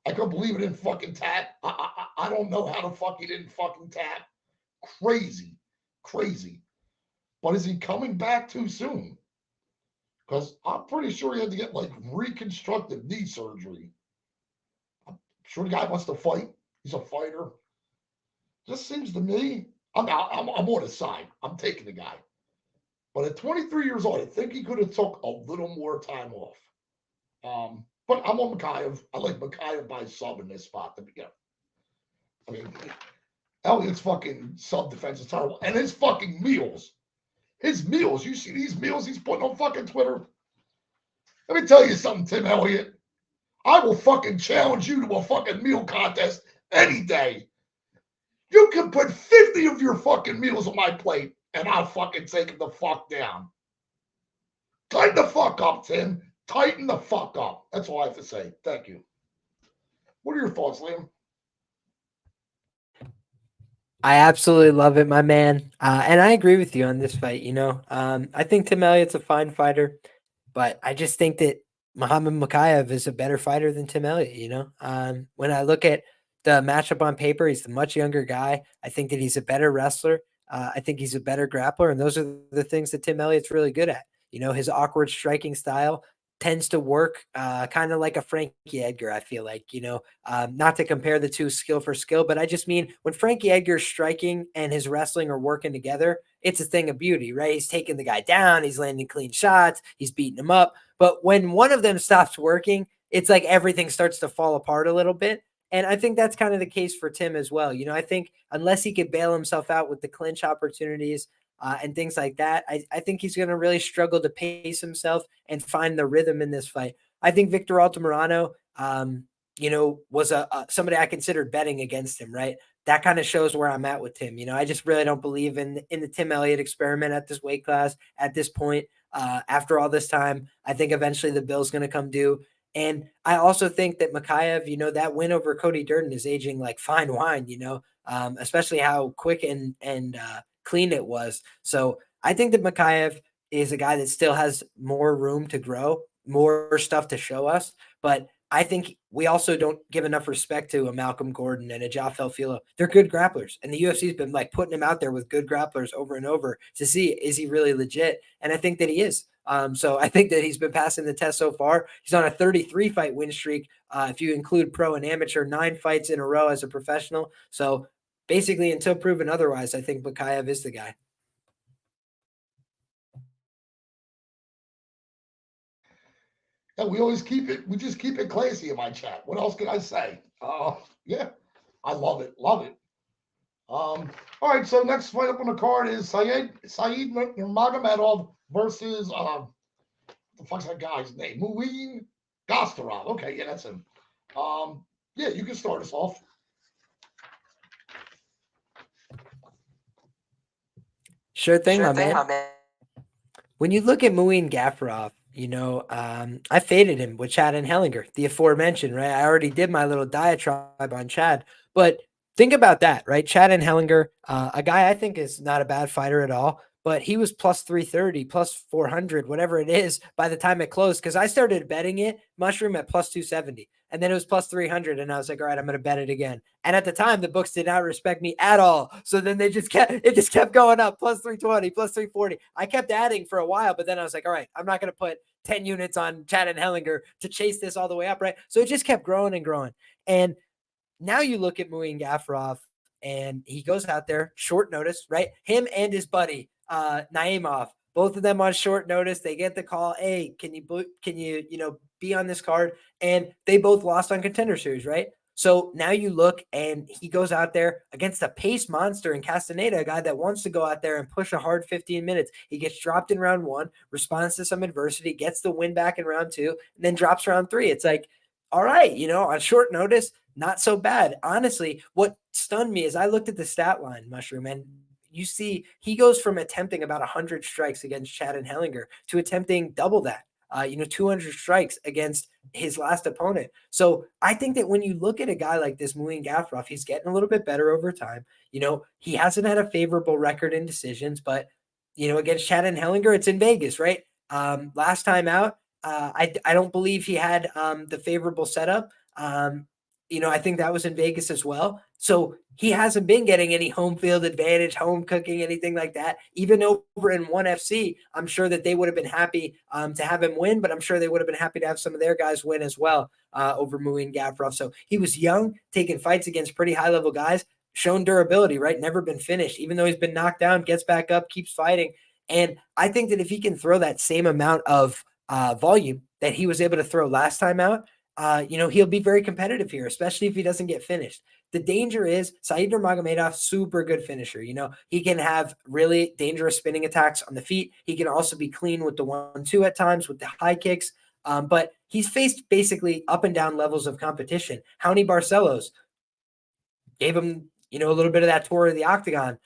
I couldn't believe it didn't fucking tap. I don't know how the fuck he didn't fucking tap. Crazy. But is he coming back too soon? Because I'm pretty sure he had to get like reconstructive knee surgery. I'm sure the guy wants to fight. He's a fighter. Just seems to me, I'm on his side. I'm taking the guy. But at 23 years old, I think he could have took a little more time off. But I'm on Mokaev. I like Mokaev by sub in this spot. I mean, Elliott's fucking sub defense is terrible. And his fucking meals. You see these meals he's putting on fucking Twitter? Let me tell you something, Tim Elliott. I will fucking challenge you to a fucking meal contest any day. You can put 50 of your fucking meals on my plate, and I'll fucking take it the fuck down. Tighten the fuck up, Tim. Tighten the fuck up. That's all I have to say. Thank you. What are your thoughts, Liam?
I absolutely love it, my man. And I agree with you on this fight. I think Tim Elliott's a fine fighter, but I just think that Muhammad Mokaev is a better fighter than Tim Elliott. When I look at the matchup on paper, he's the much younger guy. I think that he's a better wrestler. I think he's a better grappler. And those are the things that Tim Elliott's really good at. His awkward striking style. tends to work kind of like a Frankie Edgar, I feel like, not to compare the two skill for skill, but I just mean when Frankie Edgar's striking and his wrestling are working together, it's a thing of beauty, right? He's taking the guy down, he's landing clean shots, he's beating him up. But when one of them stops working, it's like everything starts to fall apart a little bit. And I think that's kind of the case for Tim as well. I think unless he could bail himself out with the clinch opportunities and things like that, I think he's going to really struggle to pace himself and find the rhythm in this fight. I think Victor Altamirano, was somebody I considered betting against him, right? That kind of shows where I'm at with Tim. I just really don't believe in the Tim Elliott experiment at this weight class at this point. After all this time, I think eventually the bill's going to come due. And I also think that Makayev, that win over Cody Durden is aging like fine wine, especially how quick and clean it was. So I think that Makayev is a guy that still has more room to grow, more stuff to show us. But I think we also don't give enough respect to a Malcolm Gordon and a Jafel Filo. They're good grapplers, and the UFC's been like putting him out there with good grapplers over and over to see, is he really legit? And I think that he is. So I think that he's been passing the test so far. He's on a 33 fight win streak. If you include pro and amateur, 9 fights in a row as a professional. So basically, until proven otherwise, I think Makayev is the guy.
Yeah, we just keep it classy in my chat. What else can I say? Yeah, I love it. Love it. All right, so next fight up on the card is Saeed Nurmagomedov versus what the fuck's that guy's name? Muin Gostarov. Okay, yeah, that's him. Yeah, you can start us off.
Sure thing, my man. When you look at Muin Gafurov, I faded him with Chad and Hellinger, the aforementioned, right? I already did my little diatribe on Chad, but think about that, right? Chad and Hellinger, a guy I think is not a bad fighter at all, but he was plus 330, plus 400, whatever it is by the time it closed. Cause I started betting it Mushroom at plus 270 and then it was plus 300. And I was like, all right, I'm going to bet it again. And at the time the books did not respect me at all. So then it just kept going up plus 320, plus 340. I kept adding for a while, but then I was like, all right, I'm not going to put 10 units on Chad and Hellinger to chase this all the way up. Right. So it just kept growing and growing. And now you look at Muin Gafurov and he goes out there short notice, right? Him and his buddy, Naimov, both of them on short notice. They get the call. Hey, can you be on this card? And they both lost on Contender Series, right? So now you look and he goes out there against a pace monster in Castaneda, a guy that wants to go out there and push a hard 15 minutes. He gets dropped in round 1, responds to some adversity, gets the win back in round 2, and then drops round 3. It's like, all right, on short notice, not so bad. Honestly, what stunned me is I looked at the stat line, Mushroom, and you see he goes from attempting about 100 strikes against Chad and Hellinger to attempting double that, 200 strikes against his last opponent. So I think that when you look at a guy like this, Muin Gafurov, he's getting a little bit better over time. He hasn't had a favorable record in decisions, but, against Chad and Hellinger, it's in Vegas, right? Last time out, I don't believe he had the favorable setup. I think that was in Vegas as well. So he hasn't been getting any home field advantage, home cooking, anything like that. Even over in ONE FC, I'm sure that they would have been happy to have him win, but I'm sure they would have been happy to have some of their guys win as well over Muin Gafurov. So he was young, taking fights against pretty high-level guys, shown durability, right? Never been finished. Even though he's been knocked down, gets back up, keeps fighting. And I think that if he can throw that same amount of volume that he was able to throw last time out, he'll be very competitive here, especially if he doesn't get finished. The danger is Saeed Nurmagomedov, super good finisher. He can have really dangerous spinning attacks on the feet. He can also be clean with the 1-2 at times with the high kicks. But he's faced basically up and down levels of competition. Raoni Barcelos gave him, a little bit of that tour of the octagon.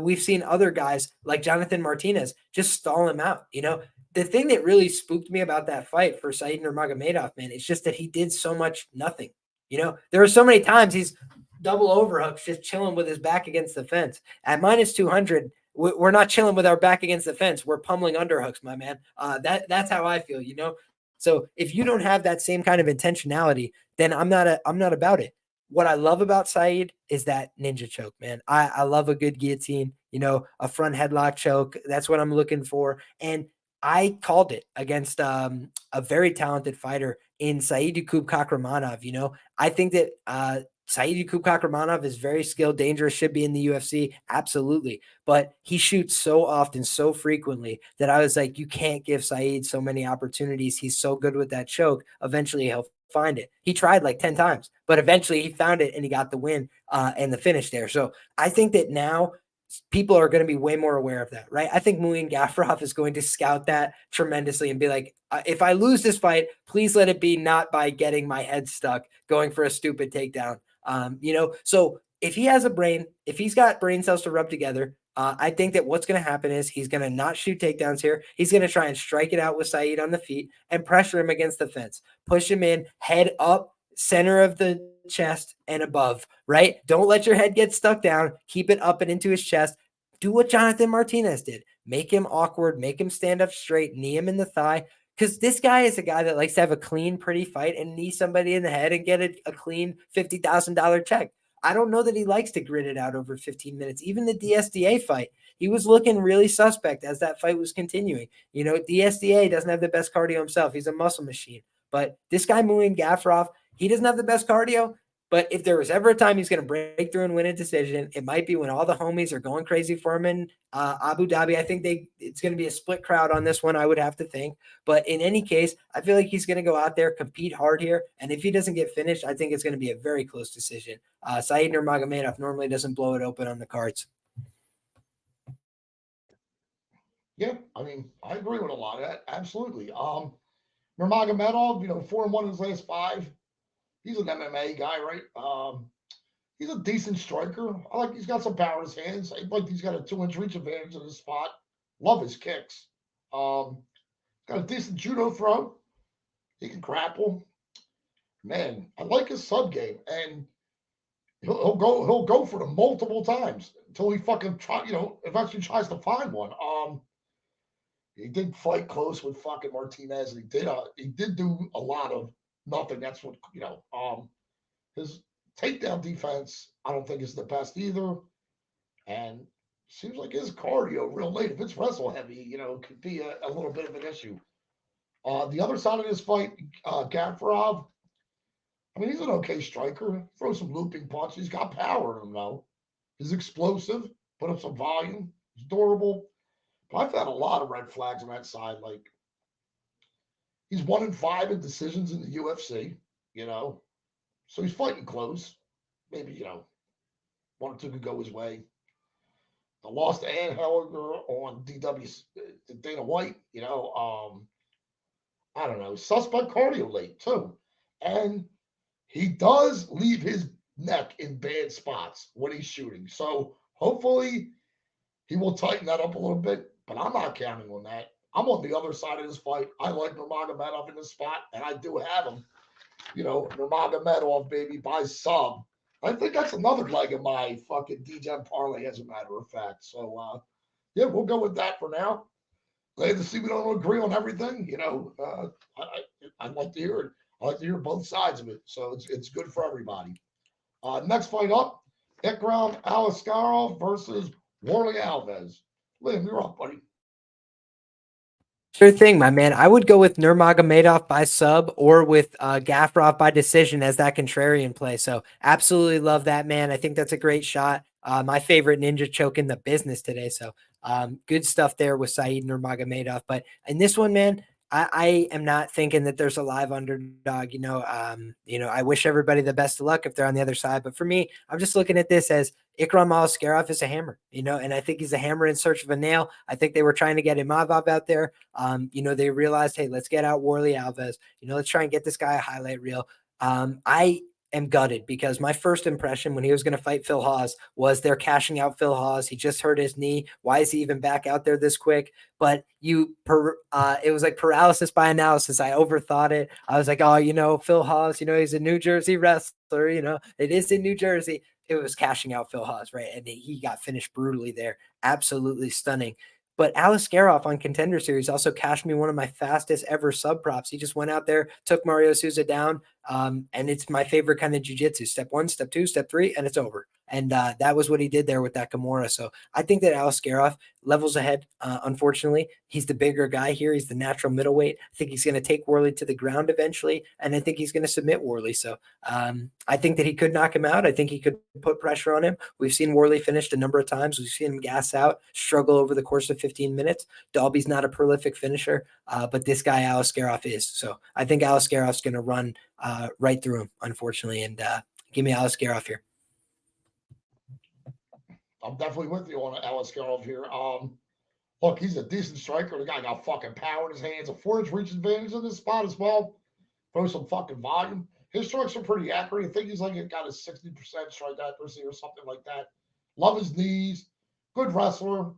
We've seen other guys like Jonathan Martinez just stall him out. The thing that really spooked me about that fight for Saeed Nurmagomedov, man, it's just that he did so much nothing. There are so many times he's double overhooks, just chilling with his back against the fence. At minus 200, we're not chilling with our back against the fence. We're pummeling underhooks, my man. That's how I feel, So if you don't have that same kind of intentionality, then I'm not about it. What I love about Saeed is that ninja choke, man. I love a good guillotine, a front headlock choke. That's what I'm looking for. And I called it against a very talented fighter in Said Yakub Kakramanov. I think that Said Yakub Kakramanov is very skilled, dangerous, should be in the UFC. Absolutely. But he shoots so often, so frequently that I was like, you can't give Said so many opportunities. He's so good with that choke. Eventually he'll find it. He tried like 10 times, but eventually he found it and he got the win and the finish there. So I think that now people are going to be way more aware of that, right? I think Muin Gafurov is going to scout that tremendously and be like, if I lose this fight, please let it be not by getting my head stuck going for a stupid takedown. So if he has a brain, if he's got brain cells to rub together, I think that what's going to happen is he's going to not shoot takedowns here. He's going to try and strike it out with Said on the feet and pressure him against the fence, push him in, head up, center of the chest and above, right? Don't let your head get stuck down. Keep it up and into his chest. Do what Jonathan Martinez did. Make him awkward, make him stand up straight, knee him in the thigh. Because this guy is a guy that likes to have a clean, pretty fight and knee somebody in the head and get a clean $50,000 check. I don't know that he likes to grit it out over 15 minutes. Even the DSDA fight, he was looking really suspect as that fight was continuing. DSDA doesn't have the best cardio himself. He's a muscle machine. But this guy, Muin Gafurov, he doesn't have the best cardio. But if there was ever a time he's going to break through and win a decision, it might be when all the homies are going crazy for him in Abu Dhabi. I think it's going to be a split crowd on this one, I would have to think. But in any case, I feel like he's going to go out there, compete hard here. And if he doesn't get finished, I think it's going to be a very close decision. Said Nurmagomedov normally doesn't blow it open on the cards.
Yeah, I mean, I agree with a lot of that. Absolutely. Nurmagomedov, 4-1 in his last five. He's an MMA guy, right? He's a decent striker. I like he's got some power in his hands. I like he's got a 2-inch reach advantage in his spot. Love his kicks. Got a decent judo throw. He can grapple. Man, I like his sub game, and he'll go for them multiple times until he fucking eventually tries to find one. He did fight close with fucking Martinez, and he did do a lot of nothing. That's what his takedown defense, I don't think is the best either. And seems like his cardio real late. If it's wrestle heavy, could be a little bit of an issue. The other side of this fight, Gafarov, I mean, he's an okay striker. Throws some looping punches. He's got power in him, though. He's explosive, put up some volume. He's durable. But I've had a lot of red flags on that side. Like, he's 1-5 in decisions in the UFC, So he's fighting close. Maybe, one or two could go his way. The loss to Ann Hellinger on DW Dana White, I don't know, suspect cardio late too. And he does leave his neck in bad spots when he's shooting. So hopefully he will tighten that up a little bit, but I'm not counting on that. I'm on the other side of this fight. I like Nurmagomedov in this spot, and I do have him. Nurmagomedov, baby, by sub. I think that's another leg of my fucking DEGEN parlay, as a matter of fact. So, yeah, we'll go with that for now. Glad to see we don't agree on everything. I'd like to hear it. I like to hear both sides of it. So it's good for everybody. Next fight up, Ikram Aliskerov versus Warley Alves. Liam, you're up, buddy.
Sure thing, my man. I would go with Nurmagomedov by sub or with Gafurov by decision as that contrarian play. So absolutely love that, man. I think that's a great shot. My favorite ninja choke in the business today. So good stuff there with Said Nurmagomedov. But in this one, man, I am not thinking that there's a live underdog. I wish everybody the best of luck if they're on the other side. But for me, I'm just looking at this as Ikram Aliskerov is a hammer, and I think he's a hammer in search of a nail. I think they were trying to get Imavov out there. They realized, hey, let's get out Warley Alves. Let's try and get this guy a highlight reel. I am gutted because my first impression when he was going to fight Phil Hawes was they're cashing out Phil Hawes. He just hurt his knee. Why is he even back out there this quick? But it was like paralysis by analysis. I overthought it. I was like, Phil Hawes, he's a New Jersey wrestler. It is in New Jersey. It was cashing out Phil Hawes, right? And he got finished brutally there. Absolutely stunning. But Aliskerov on Contender Series also cashed me one of my fastest ever sub props. He just went out there, took Mario Souza down, And it's my favorite kind of jujitsu. Step one, step two, step three, and it's over. And that was what he did there with that Kimura. So I think that Alaskarov levels ahead. Unfortunately, he's the bigger guy here. He's the natural middleweight. I think he's going to take Worley to the ground eventually, and I think he's going to submit Worley. So I think that he could knock him out. I think he could put pressure on him. We've seen Worley finished a number of times. We've seen him gas out, struggle over the course of 15 minutes. Dalby's not a prolific finisher, but this guy Alaskarov is. So I think Alaskarof's going to run right through him, unfortunately, and give me Alaskarov here.
I'm definitely with you on Alaskarov here. Look, he's a decent striker. The guy got fucking power in his hands, a 4-inch reach advantage in this spot as well. Throw some fucking volume. His strikes are pretty accurate. I think he's like got a 60% strike accuracy or something like that. Love his knees. Good wrestler.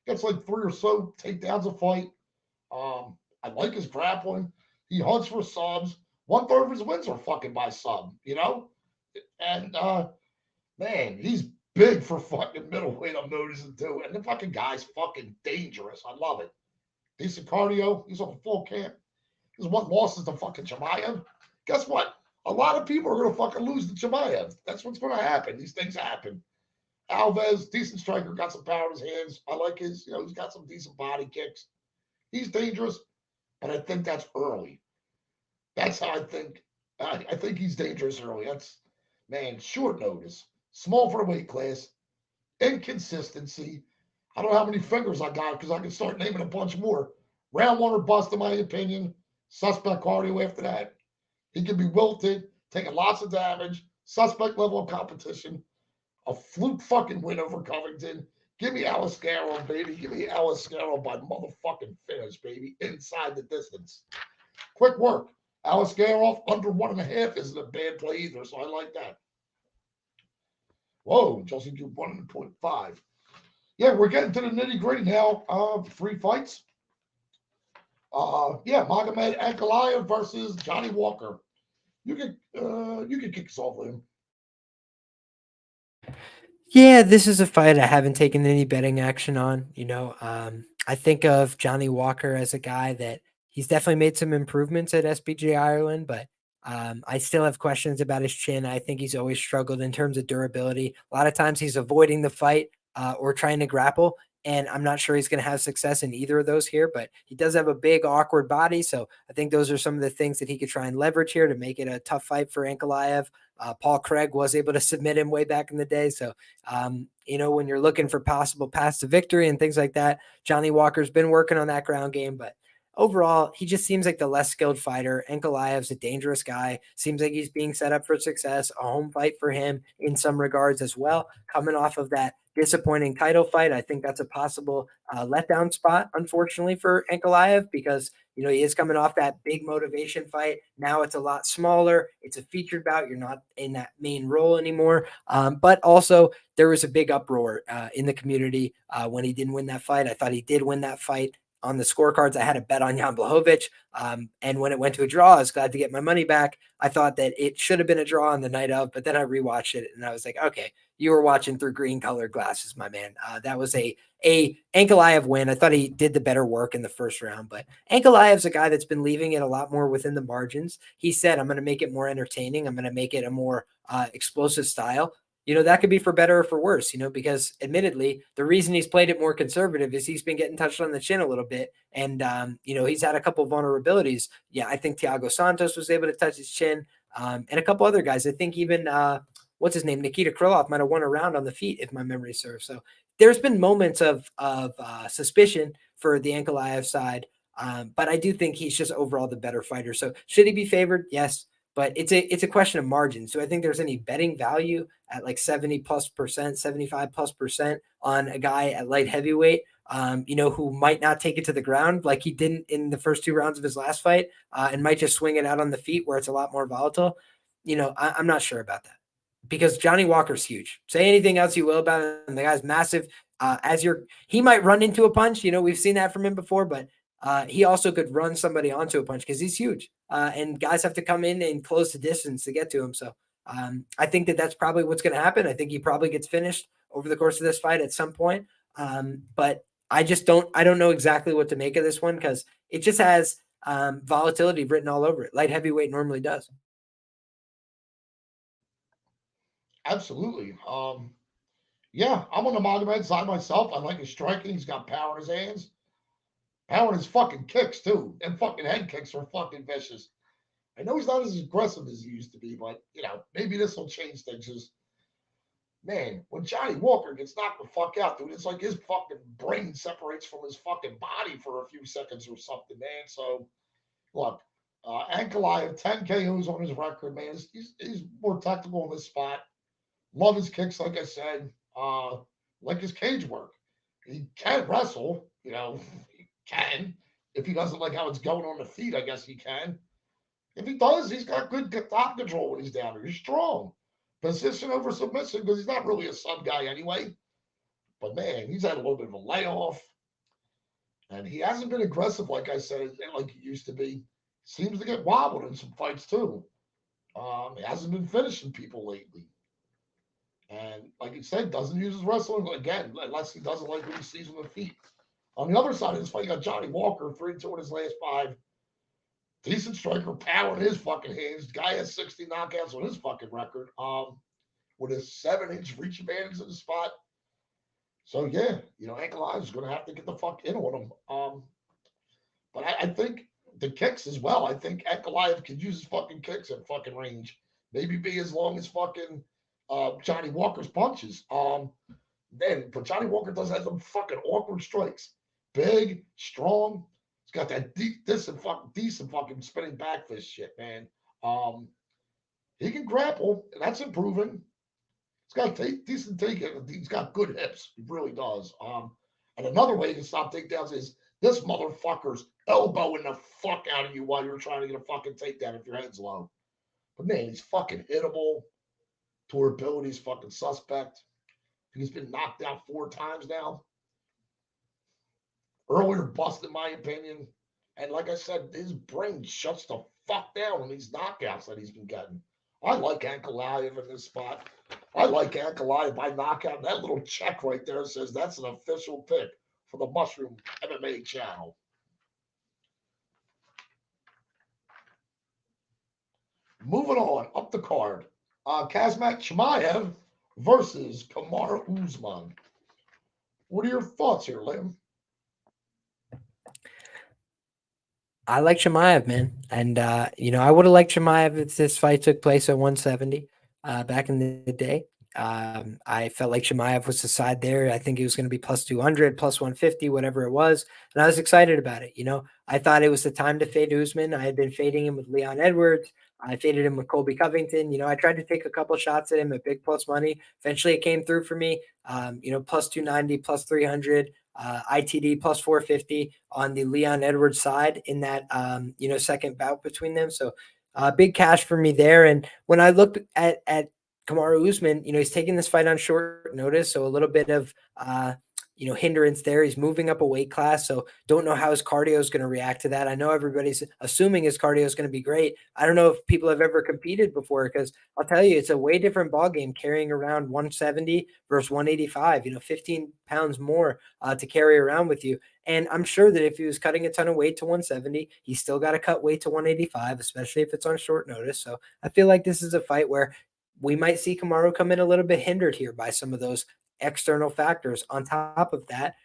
Gets like 3 or so takedowns a fight. I like his grappling. He hunts for subs. 1/3 of his wins are fucking by sub, you know? And man, he's big for fucking middleweight, I'm noticing too. And the fucking guy's fucking dangerous. I love it. Decent cardio. He's on full camp. His one loss is to fucking Chimaev. Guess what? A lot of people are going to fucking lose to Chimaev. That's what's going to happen. These things happen. Alves, decent striker, got some power in his hands. I like his, he's got some decent body kicks. He's dangerous, but I think that's early. That's how I think. I think he's dangerous early. That's, man, short notice. Small for the weight class. Inconsistency. I don't know how many fingers I got because I can start naming a bunch more. Round one or bust, in my opinion. Suspect cardio after that. He can be wilted, taking lots of damage. Suspect level of competition. A fluke fucking win over Covington. Give me Alaskarov, baby. Give me Alaskarov by motherfucking finish, baby. Inside the distance. Quick work. Alaskarov under 1.5 isn't a bad play either, so I like that. Whoa, Chelsea do 1.5. Yeah, we're getting to the nitty gritty now. 3 fights. Magomed Ankalaev versus Johnny Walker. You can kick us off, Liam.
Yeah, this is a fight I haven't taken any betting action on. I think of Johnny Walker as a guy that he's definitely made some improvements at SBJ Ireland, but I still have questions about his chin. I think he's always struggled in terms of durability. A lot of times he's avoiding the fight or trying to grapple, and I'm not sure he's going to have success in either of those here, but he does have a big, awkward body, so I think those are some of the things that he could try and leverage here to make it a tough fight for Ankalaev. Paul Craig was able to submit him way back in the day, so when you're looking for possible paths to victory and things like that, Johnny Walker's been working on that ground game, but overall, he just seems like the less skilled fighter. Ankalaev's a dangerous guy. Seems like he's being set up for success. A home fight for him in some regards as well. Coming off of that disappointing title fight, I think that's a possible letdown spot, unfortunately, for Ankalaev because he is coming off that big motivation fight. Now it's a lot smaller. It's a featured bout. You're not in that main role anymore. But also, there was a big uproar in the community when he didn't win that fight. I thought he did win that fight. On the scorecards, I had a bet on Jan Blachowicz. And when it went to a draw, I was glad to get my money back. I thought that it should have been a draw on the night of, but then I rewatched it and I was like, okay, you were watching through green colored glasses, my man. That was a Ankalaev win. I thought he did the better work in the first round, but Ankalaev's a guy that's been leaving it a lot more within the margins. He said, I'm going to make it more entertaining. I'm going to make it a more explosive style. That could be for better or for worse, because admittedly, the reason he's played it more conservative is he's been getting touched on the chin a little bit. And, he's had a couple of vulnerabilities. Yeah, I think Thiago Santos was able to touch his chin and a couple other guys. I think even, what's his name? Nikita Krylov might have won a round on the feet, if my memory serves. So there's been moments of suspicion for the Ankalaev side. But I do think he's just overall the better fighter. So should he be favored? Yes. But it's a question of margin. So I think there's any betting value at like 70+%, 75+% on a guy at light heavyweight, who might not take it to the ground like he didn't in the first 2 rounds of his last fight and might just swing it out on the feet where it's a lot more volatile. I'm not sure about that because Johnny Walker's huge. Say anything else you will about him. The guy's massive. He might run into a punch. We've seen that from him before, but he also could run somebody onto a punch because he's huge. And guys have to come in and close the distance to get to him. So I think that's probably what's going to happen. I think he probably gets finished over the course of this fight at some point. But I don't know exactly what to make of this one because it just has volatility written all over it. Light heavyweight normally does.
Absolutely. Yeah, I'm on the Magomed side myself. I like his striking. He's got power in his hands, power in his fucking kicks too, and fucking head kicks are fucking vicious. I know he's not as aggressive as he used to be, but maybe this will change things. Just man, when Johnny Walker gets knocked the fuck out, dude, it's like his fucking brain separates from his fucking body for a few seconds or something, man. So look, Ankalaev, 10 KOs on his record, man. He's more tactical in this spot. Love his kicks, like I said. Like his cage work. He can wrestle, he can. If he doesn't like how it's going on the feet, I guess he can. If he does, he's got good top control when he's down there. He's strong. Position over submission because he's not really a sub guy anyway. But man, he's had a little bit of a layoff. And he hasn't been aggressive, like I said, like he used to be. Seems to get wobbled in some fights too. He hasn't been finishing people lately. And like you said, doesn't use his wrestling again, unless he doesn't like what he sees on the feet. On the other side of this fight, you got Johnny Walker, 3-2 in his last five. Decent striker, power in his fucking hands. Guy has 60 knockouts on his fucking record. With a 7-inch reach advantage in the spot. So yeah, Ankalaev is gonna have to get the fuck in on him. But I think the kicks as well. I think Ankalaev could use his fucking kicks at fucking range. Maybe be as long as fucking Johnny Walker's punches. But Johnny Walker does have some fucking awkward strikes. Big, strong. He's got that decent fucking spinning back fist shit, man. Um, he can grapple, and that's improving. He's got decent take. He's got good hips. He really does. And another way to stop takedowns is this motherfucker's elbowing the fuck out of you while you're trying to get a fucking takedown if your head's low. But man, he's fucking hittable. Durability's fucking suspect. He's been knocked out 4 times now. Earlier bust, in my opinion. And like I said, his brain shuts the fuck down on these knockouts that he's been getting. I like Ankalaev in this spot. I like Ankalaev by knockout. That little check right there says that's an official pick for the Mushroom MMA channel. Moving on, up the card. Kazmat Chimaev versus Kamar Usman. What are your thoughts here, Liam?
I like Chimaev, man. And, I would have liked Chimaev if this fight took place at 170 back in the day. I felt like Chimaev was the side there. I think he was going to be plus 200, plus 150, whatever it was. And I was excited about it. I thought it was the time to fade Usman. I had been fading him with Leon Edwards. I faded him with Colby Covington. I tried to take a couple shots at him at big plus money. Eventually it came through for me. Plus 290, plus 300. ITD plus 450 on the Leon Edwards side in that second bout between them. So big cash for me there. And when I looked at Kamaru Usman, he's taking this fight on short notice, so a little bit of hindrance there. He's moving up a weight class, so don't know how his cardio is going to react to that. I know everybody's assuming his cardio is going to be great. I don't know if people have ever competed before, because I'll tell you, it's a way different ball game carrying around 170 versus 185. 15 pounds more to carry around with you. And I'm sure that if he was cutting a ton of weight to 170, he's still got to cut weight to 185, especially if it's on short notice. So I feel like this is a fight where we might see Kamaru come in a little bit hindered here by some of those external factors. On top of that,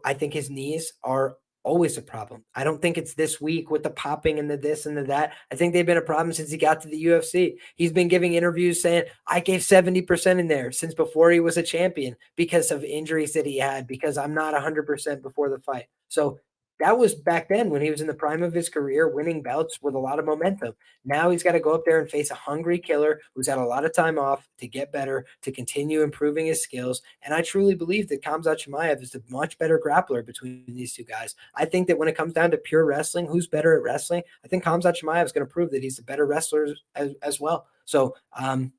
I think his knees are always a problem. I don't think it's this week with the popping and the this and the that. I think they've been a problem since he got to the UFC. He's been giving interviews saying, I gave 70% in there since before he was a champion because of injuries that he had, because I'm not 100% before the fight. So that was back then when he was in the prime of his career, winning belts with a lot of momentum. Now he's got to go up there and face a hungry killer who's had a lot of time off to get better, to continue improving his skills. And I truly believe that Khamzat Chimaev is the much better grappler between these two guys. I think that when it comes down to pure wrestling, who's better at wrestling, I think Khamzat Chimaev is going to prove that he's a better wrestler as well. So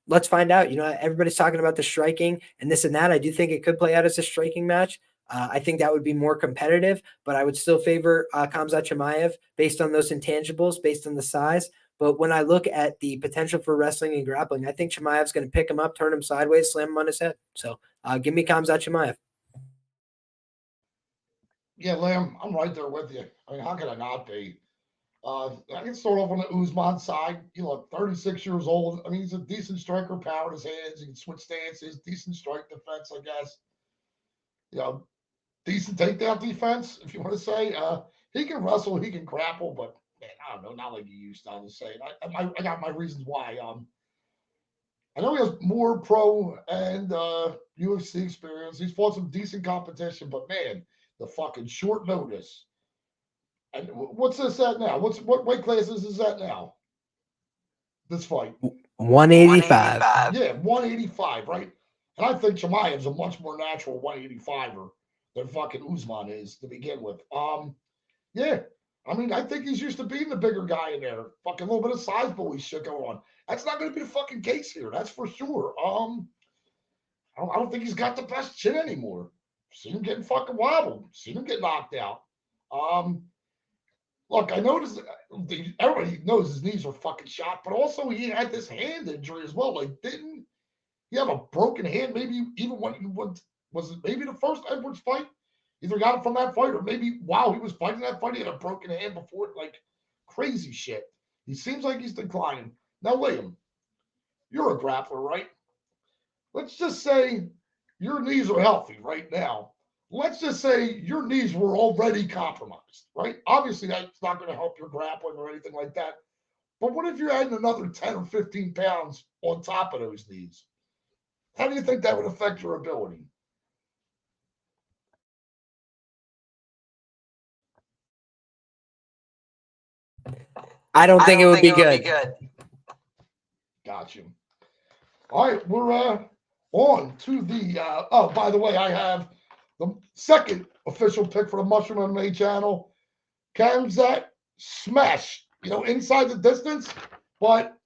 let's find out. Everybody's talking about the striking and this and that. I do think it could play out as a striking match. I think that would be more competitive, but I would still favor Khamzat Chimaev based on those intangibles, based on the size. But when I look at the potential for wrestling and grappling, I think Chimaev's going to pick him up, turn him sideways, slam him on his head. So give me Khamzat Chimaev.
Yeah, Liam, I'm right there with you. I mean, how could I not be? I can start off on the Usman side. You look 36 years old. I mean, he's a decent striker, power in his hands. He can switch stances, decent strike defense, I guess. You know, decent takedown defense, if you want to say. He can wrestle, he can grapple, but man, I don't know, not like he used to. I'll just say it. I got my reasons why. I know he has more pro and UFC experience. He's fought some decent competition, but man, the fucking short notice. And what's this at now? What weight classes is that now? This fight.
185.
Yeah, 185, right? And I think Chimaev's a much more natural 185er than fucking Usman is to begin with. Yeah. I mean, I think he's used to being the bigger guy in there. Fucking little bit of size bully shit going on. That's not going to be the fucking case here. That's for sure. I don't think he's got the best chin anymore. Seen him getting fucking wobbled. Seen him get knocked out. Um, Look, I noticed everybody knows his knees are fucking shot, but also he had this hand injury as well. Like, didn't he have a broken hand? Maybe even when he was it maybe the first Edwards fight? Either got it from that fight or maybe while he was fighting that fight, he had a broken hand before. Like crazy shit. He seems like he's declining. Now, Liam, you're a grappler, right? Let's just say your knees are healthy right now. Let's just say your knees were already compromised, right? Obviously, that's not going to help your grappling or anything like that. But what if you're adding another 10 or 15 pounds on top of those knees? How do you think that would affect your ability?
I don't think it would be good.
Got you. All right, we're on to the. Oh, by the way, I have the second official pick for the Mushroom MMA channel. Kamzat Smash, inside the distance, but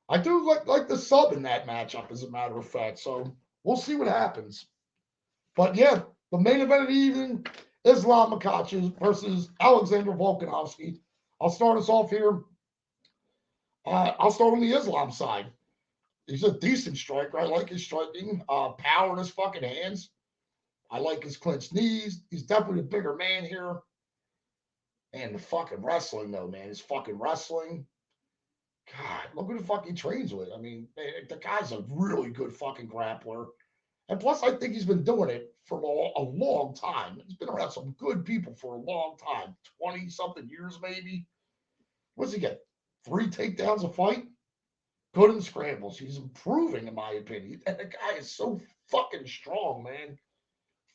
I do like the sub in that matchup, as a matter of fact. So we'll see what happens. But yeah, the main event of the evening, Islam Makhachev versus Alexander Volkanovski. I'll start us off here. I'll start on the Islam side. He's a decent striker. I like his striking, power in his fucking hands. I like his clenched knees. He's definitely a bigger man here. And the fucking wrestling, though, man. His fucking wrestling. God, look who the fuck he trains with. I mean, man, the guy's a really good fucking grappler. And plus, I think he's been doing it for a long time. He's been around some good people for a long time 20 something years, maybe. What's he get? 3 takedowns a fight? Good in scrambles. He's improving, in my opinion. And the guy is so fucking strong, man.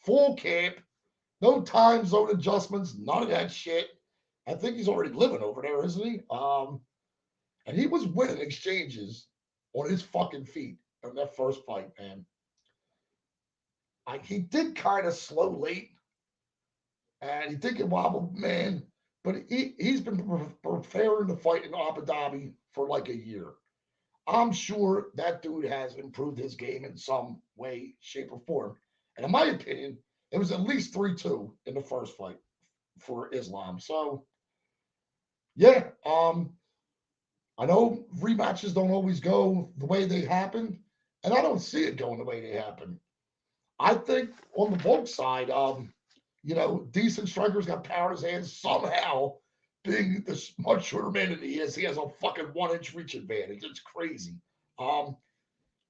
Full camp, no time zone adjustments, none of that shit. I think he's already living over there, isn't he? And he was winning exchanges on his fucking feet in that first fight, man. He did kind of slow late, and he did get wobbled, man. But he's been preparing to fight in Abu Dhabi for like a year. I'm sure that dude has improved his game in some way, shape, or form. And in my opinion, it was at least 3-2 in the first fight for Islam. So, yeah, I know rematches don't always go the way they happen, and I don't see it going the way they happen. I think on the Volk side, decent strikers got power in his hands somehow. Being the much shorter man that he has a fucking 1 inch reach advantage. It's crazy. Um,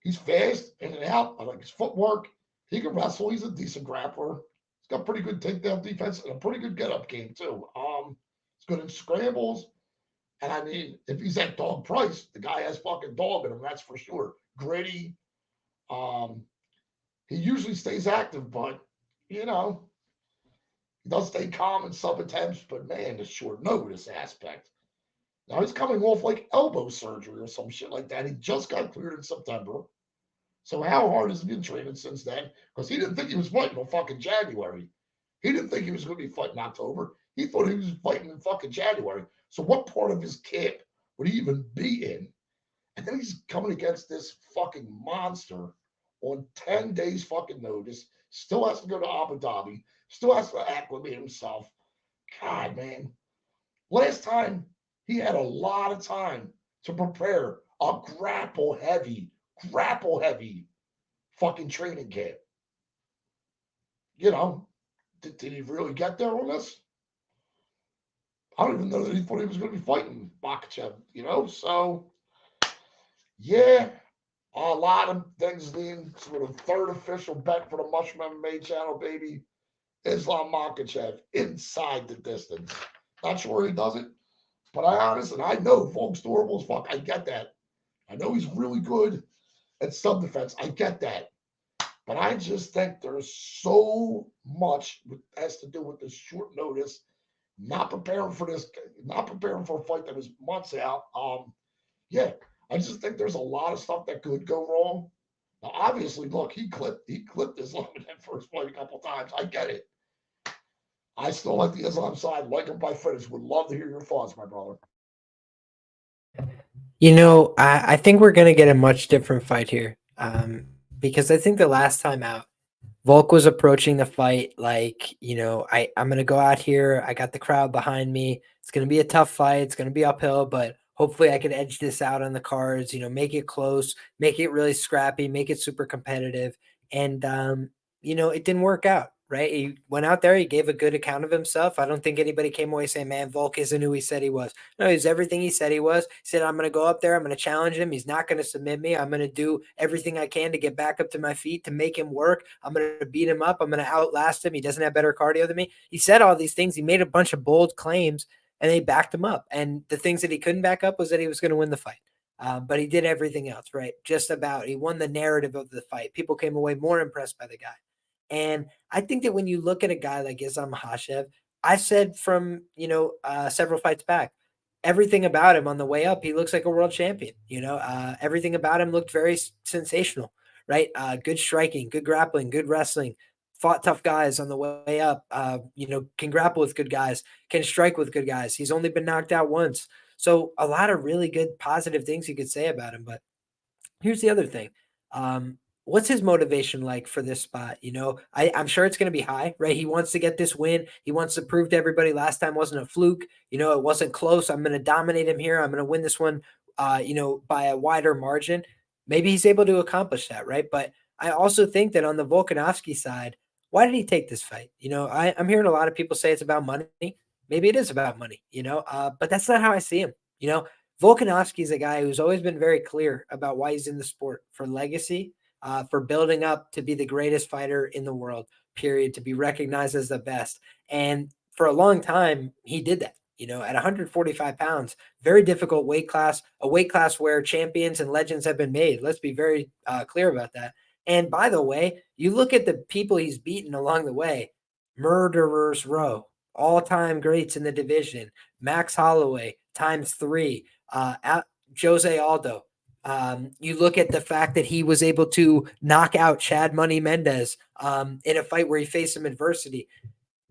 he's fast in and out. I like his footwork. He can wrestle. He's a decent grappler. He's got pretty good takedown defense and a pretty good get up game too. He's good in scrambles. And I mean, if he's at dog price, the guy has fucking dog in him. That's for sure. Gritty. Um, he usually stays active, but you know, he does stay calm in sub attempts. But man, the short notice aspect. Now he's coming off like elbow surgery or some shit like that. He just got cleared in September. So how hard has he been training since then? Because he didn't think he was fighting in fucking January. He didn't think he was going to be fighting in October. He thought he was fighting in fucking January. So what part of his camp would he even be in? And then he's coming against this fucking monster on 10 days fucking notice. Still has to go to Abu Dhabi. Still has to acclimate himself. God, man. Last time he had a lot of time to prepare a grapple heavy fucking training camp. Did he really get there on this? I don't even know that he thought he was going to be fighting Makachev, you know? So, yeah, a lot of things lean to the third official bet for the Mushroom MMA channel, baby. Islam Makachev inside the distance. Not sure he does it, but I know Volk's durable as fuck. I get that. I know he's really good at sub defense. I get that. But I just think there's so much that has to do with this short notice, not preparing for this, not preparing for a fight that was months out. Yeah, I just think there's a lot of stuff that could go wrong. Now, obviously, look, he clipped Islam in that first fight a couple times. I get it. I still like the Islam side, like him by finish. Would love to hear your thoughts, my brother.
I think we're gonna get a much different fight here. Because I think the last time out, Volk was approaching the fight like, I'm gonna go out here. I got the crowd behind me. It's gonna be a tough fight. It's gonna be uphill, but hopefully I can edge this out on the cards. Make it close, make it really scrappy, make it super competitive. And it didn't work out. Right? He went out there. He gave a good account of himself. I don't think anybody came away saying, "Man, Volk isn't who he said he was." No, he's everything he said he was. He said, "I'm going to go up there. I'm going to challenge him. He's not going to submit me. I'm going to do everything I can to get back up to my feet to make him work. I'm going to beat him up. I'm going to outlast him. He doesn't have better cardio than me." He said all these things. He made a bunch of bold claims, and they backed him up. And the things that he couldn't back up was that he was going to win the fight. But he did everything else, right? Just about. He won the narrative of the fight. People came away more impressed by the guy. And I think that when you look at a guy like Islam Makhachev, I said from, several fights back, everything about him on the way up, he looks like a world champion. Everything about him looked very sensational, right? Good striking, good grappling, good wrestling, fought tough guys on the way up, can grapple with good guys, can strike with good guys. He's only been knocked out once. So a lot of really good positive things you could say about him. But here's the other thing. Um, what's his motivation like for this spot? I'm sure it's going to be high, right? He wants to get this win. He wants to prove to everybody last time wasn't a fluke. It wasn't close. I'm going to dominate him here. I'm going to win this one, by a wider margin. Maybe he's able to accomplish that, right? But I also think that on the Volkanovski side, why did he take this fight? I'm hearing a lot of people say it's about money. Maybe it is about money, but that's not how I see him. Volkanovski is a guy who's always been very clear about why he's in the sport for legacy, for building up to be the greatest fighter in the world, period, to be recognized as the best. And for a long time, he did that. At 145 pounds, very difficult weight class, a weight class where champions and legends have been made. Let's be very clear about that. And by the way, you look at the people he's beaten along the way, murderers row, all-time greats in the division, Max Holloway times three, Jose Aldo. You look at the fact that he was able to knock out Chad Money Mendez in a fight where he faced some adversity.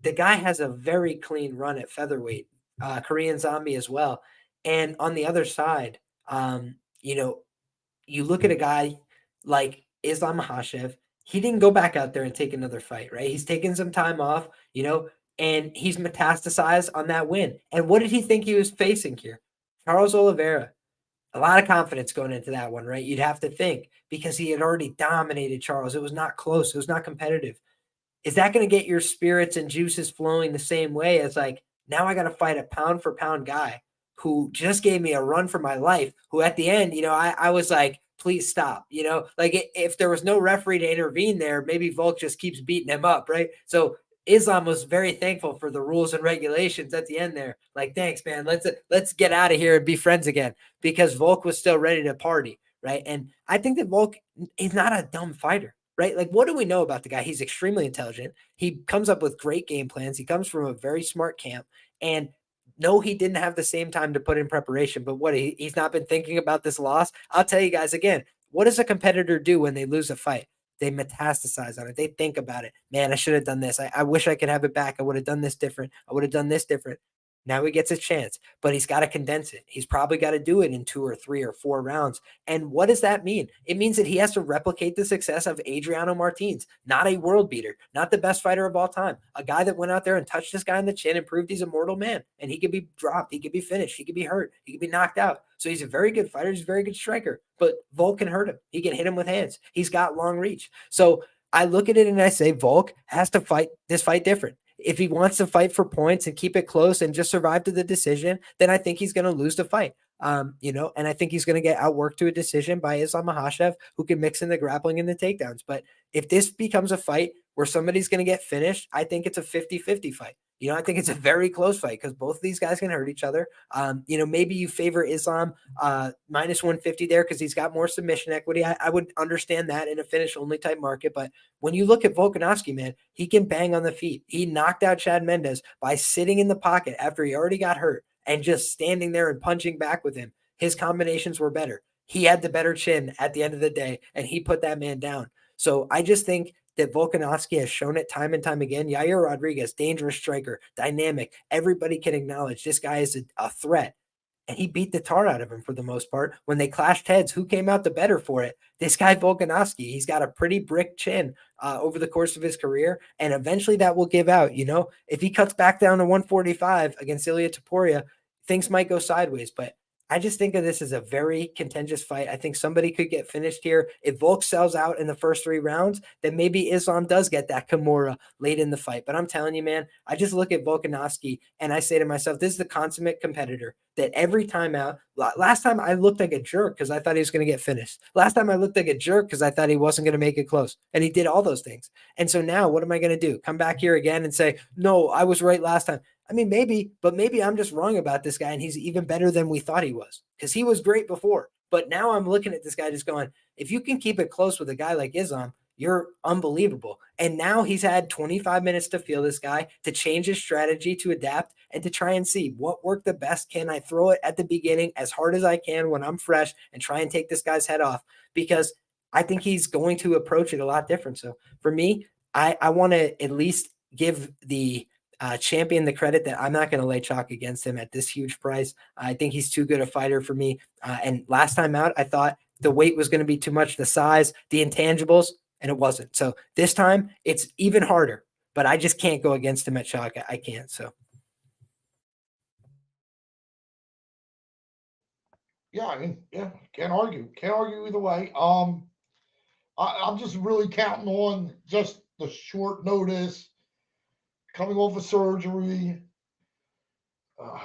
The guy has a very clean run at featherweight, Korean Zombie as well. And on the other side, you look at a guy like Islam Makhachev. He didn't go back out there and take another fight, right? He's taken some time off, and he's metastasized on that win. And what did he think he was facing here? Charles Oliveira. A lot of confidence going into that one, right? You'd have to think because he had already dominated Charles. It was not close. It was not competitive. Is that going to get your spirits and juices flowing the same way as like, now I got to fight a pound for pound guy who just gave me a run for my life, who at the end, I was like, please stop, like if there was no referee to intervene there, maybe Volk just keeps beating him up. Right. So Islam was very thankful for the rules and regulations at the end there. Like, thanks, man. Let's get out of here and be friends again because Volk was still ready to party. Right. And I think that Volk is not a dumb fighter. Right? Like, what do we know about the guy? He's extremely intelligent. He comes up with great game plans. He comes from a very smart camp. And no, he didn't have the same time to put in preparation. But he's not been thinking about this loss. I'll tell you guys again, what does a competitor do when they lose a fight? They metastasize on it. They think about it. Man, I should have done this. I wish I could have it back. I would have done this different. I would have done this different. Now he gets a chance, but he's got to condense it. He's probably got to do it in 2 or 3 or 4 rounds. And what does that mean? It means that he has to replicate the success of Adriano Martins, not a world beater, not the best fighter of all time, a guy that went out there and touched this guy in the chin and proved he's a mortal man. And he could be dropped. He could be finished. He could be hurt. He could be knocked out. So he's a very good fighter. He's a very good striker, but Volk can hurt him. He can hit him with hands. He's got long reach. So I look at it and I say, Volk has to fight this fight different. If he wants to fight for points and keep it close and just survive to the decision, then I think he's going to lose the fight. And I think he's going to get outworked to a decision by Islam Makhachev, who can mix in the grappling and the takedowns. But if this becomes a fight where somebody's going to get finished, I think it's a 50-50 fight. I think it's a very close fight because both of these guys can hurt each other. Maybe you favor Islam minus 150 there because he's got more submission equity. I would understand that in a finish only type market. But when you look at Volkanovski, man, he can bang on the feet. He knocked out Chad Mendes by sitting in the pocket after he already got hurt and just standing there and punching back with him. His combinations were better. He had the better chin at the end of the day, and he put that man down. So I just think that Volkanovski has shown it time and time again. Yair Rodriguez, dangerous striker, dynamic. Everybody can acknowledge this guy is a threat. And he beat the tar out of him for the most part. When they clashed heads, who came out the better for it? This guy Volkanovski. He's got a pretty brick chin over the course of his career, and eventually that will give out. If he cuts back down to 145 against Ilia Topuria, things might go sideways. But I just think of this as a very contentious fight. I think somebody could get finished here. If Volk sells out in the first 3 rounds, then maybe Islam does get that Kimura late in the fight. But I'm telling you, man, I just look at Volkanovski and I say to myself, this is the consummate competitor that every time out, last time I looked like a jerk because I thought he was going to get finished. Last time I looked like a jerk because I thought he wasn't going to make it close. And he did all those things. And so now what am I going to do? Come back here again and say, no, I was right last time. I mean, maybe I'm just wrong about this guy and he's even better than we thought he was because he was great before. But now I'm looking at this guy just going, if you can keep it close with a guy like Islam, you're unbelievable. And now he's had 25 minutes to feel this guy, to change his strategy, to adapt, and to try and see what worked the best. Can I throw it at the beginning as hard as I can when I'm fresh and try and take this guy's head off? Because I think he's going to approach it a lot different. So for me, I want to at least give the champion the credit that I'm not going to lay chalk against him at this huge price. I think he's too good a fighter for me. And last time out, I thought the weight was going to be too much, the size, the intangibles, and it wasn't. So this time it's even harder, but I just can't go against him at chalk. I can't. So.
Yeah, I mean, yeah, can't argue. Can't argue either way. I'm just really counting on just the short notice, coming off of surgery. Uh,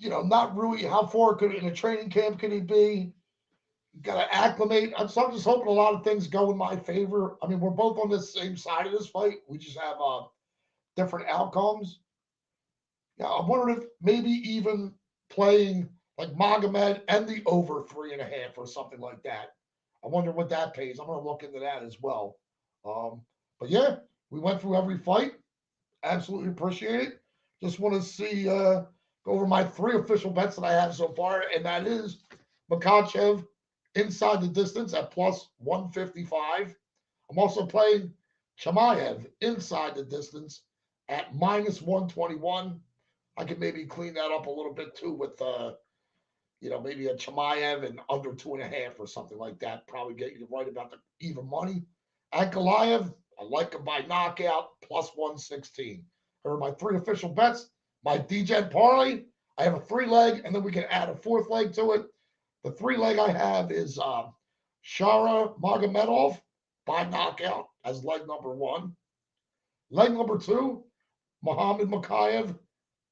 not really how far could in a training camp could he be? Got to acclimate. So I'm just hoping a lot of things go in my favor. I mean, we're both on the same side of this fight. We just have different outcomes. Yeah, I'm wondering if maybe even playing like Magomed and the over 3.5 or something like that. I wonder what that pays. I'm going to look into that as well. But yeah, we went through every fight. Absolutely appreciate it. Just want to see go over my 3 official bets that I have so far, and that is Makhachev inside the distance at plus 155. I'm also playing Chimaev inside the distance at minus 121. I could maybe clean that up a little bit too with maybe a Chimaev and under 2.5 or something like that. Probably get you right about the even money. Ankalaev, I like him by knockout, plus 116. Or my 3 official bets. My DEGEN parlay, I have a 3-leg, and then we can add a 4th leg to it. The 3-leg I have is Shara Magomedov by knockout as leg number 1. Leg number 2, Muhammad Makhachev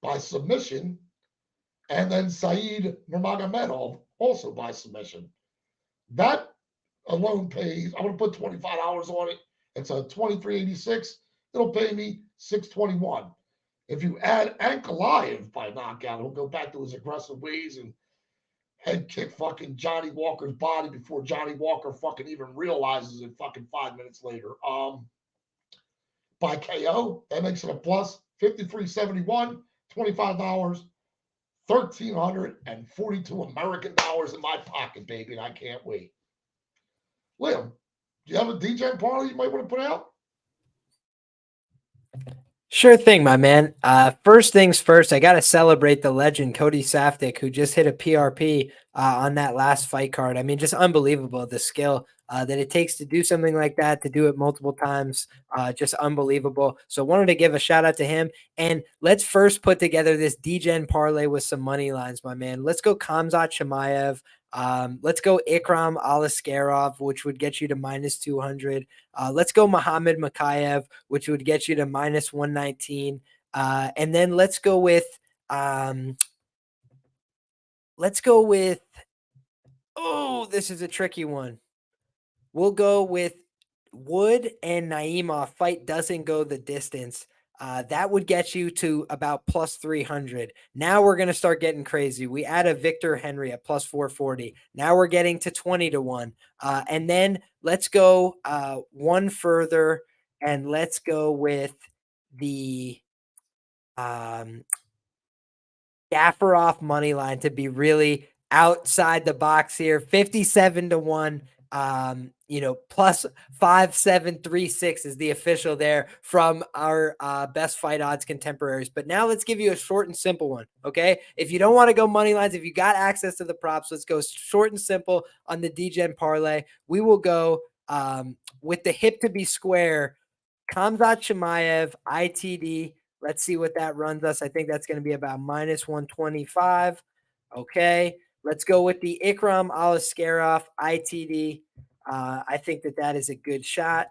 by submission. And then Saeed Nurmagomedov also by submission. That alone pays, I'm going to put $25 on it. It's a 23.86. It'll pay me 621. If you add Ankalaev by knockout, he'll go back to his aggressive ways and head kick fucking Johnny Walker's body before Johnny Walker fucking even realizes it fucking 5 minutes later. By KO, that makes it a plus 53.71, $25, 1,342 American dollars in my pocket, baby, and I can't wait. Liam, do you have a DEGEN parlay you might want to put out?
Sure thing, my man. First things first, I got to celebrate the legend, Cody Saftik, who just hit a PRP on that last fight card. I mean, just unbelievable, the skill that it takes to do something like that, to do it multiple times. Just unbelievable. So wanted to give a shout out to him. And let's first put together this DEGEN parlay with some money lines, my man. Let's go Khamzat Chimaev. Let's go Ikram Alaskarov, which would get you to minus 200. Let's go Muhammad Makayev, which would get you to minus 119. And then let's go with oh, this is a tricky one. We'll go with Wood and Naimov. Fight doesn't go the distance. That would get you to about plus 300. Now we're going to start getting crazy. We add a Victor Henry at plus 440. Now we're getting to 20 to 1. And then let's go one further, and let's go with the Gafarov money line to be really outside the box here. 57 to 1. Plus 5736 is the official there from our best fight odds contemporaries. But now let's give you a short and simple one. Okay. If you don't want to go money lines, if you got access to the props, let's go short and simple on the DEGEN parlay. We will go with the hip to be square, Khamzat Chimaev, ITD. Let's see what that runs us. I think that's going to be about minus 125. Okay. Let's go with the Ikram Alaskarov ITD. I think that is a good shot.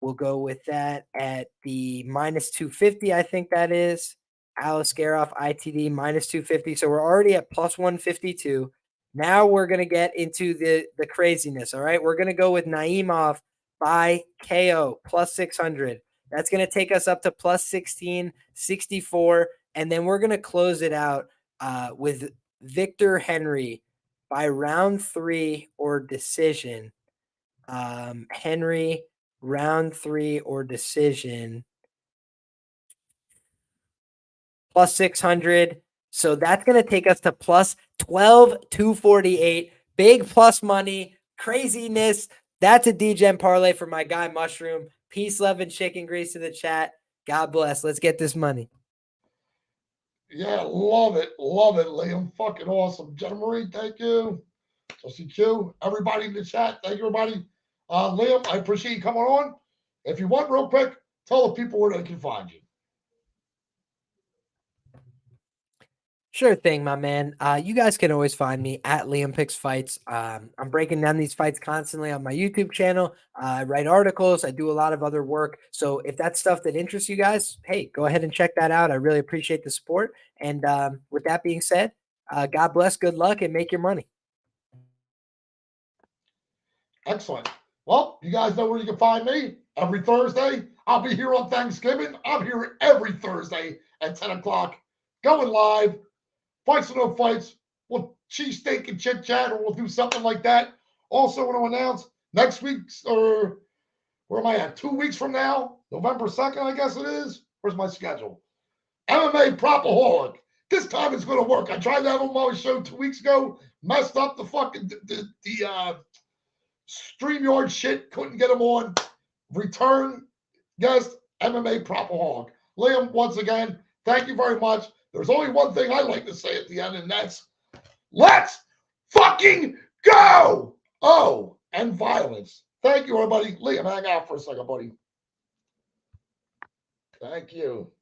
We'll go with that at the minus 250. I think that is Alaskarov ITD minus 250. So we're already at plus 152. Now we're going to get into the craziness. All right. We're going to go with Naimov by KO plus 600. That's going to take us up to plus 1664. And then we're going to close it out with Victor Henry by round 3 or decision. Henry, round 3 or decision, plus 600. So that's going to take us to plus 12,248. Big plus money, craziness. That's a DEGEN parlay for my guy Mushroom. Peace, love, and chicken grease in the chat. God bless. Let's get this money.
Yeah, love it, Liam. Fucking awesome. Jenna Marie, thank you. Jesse Q, everybody in the chat, thank you, everybody. Liam, I appreciate you coming on. If you want, real quick, tell the people where they can find you.
Sure thing, my man. You guys can always find me at Liam Picks Fights. I'm breaking down these fights constantly on my YouTube channel. I write articles. I do a lot of other work. So if that's stuff that interests you guys, hey, go ahead and check that out. I really appreciate the support. And with that being said, God bless, good luck, and make your money.
Excellent. Well, you guys know where you can find me every Thursday. I'll be here on Thanksgiving. I'm here every Thursday at 10 o'clock, going live. Fights or no fights. We'll cheesesteak and chit chat, or we'll do something like that. Also, want to announce next week's, or where am I at? 2 weeks from now, November 2nd, I guess it is. Where's my schedule? MMA Propaholic. This time it's going to work. I tried to have him on my show 2 weeks ago, messed up the fucking the StreamYard shit, couldn't get him on. Return guest, MMA Propaholic. Liam, once again, thank you very much. There's only one thing I like to say at the end, and that's let's fucking go! Oh, and violence. Thank you, everybody. Liam, hang out for a second, buddy. Thank you.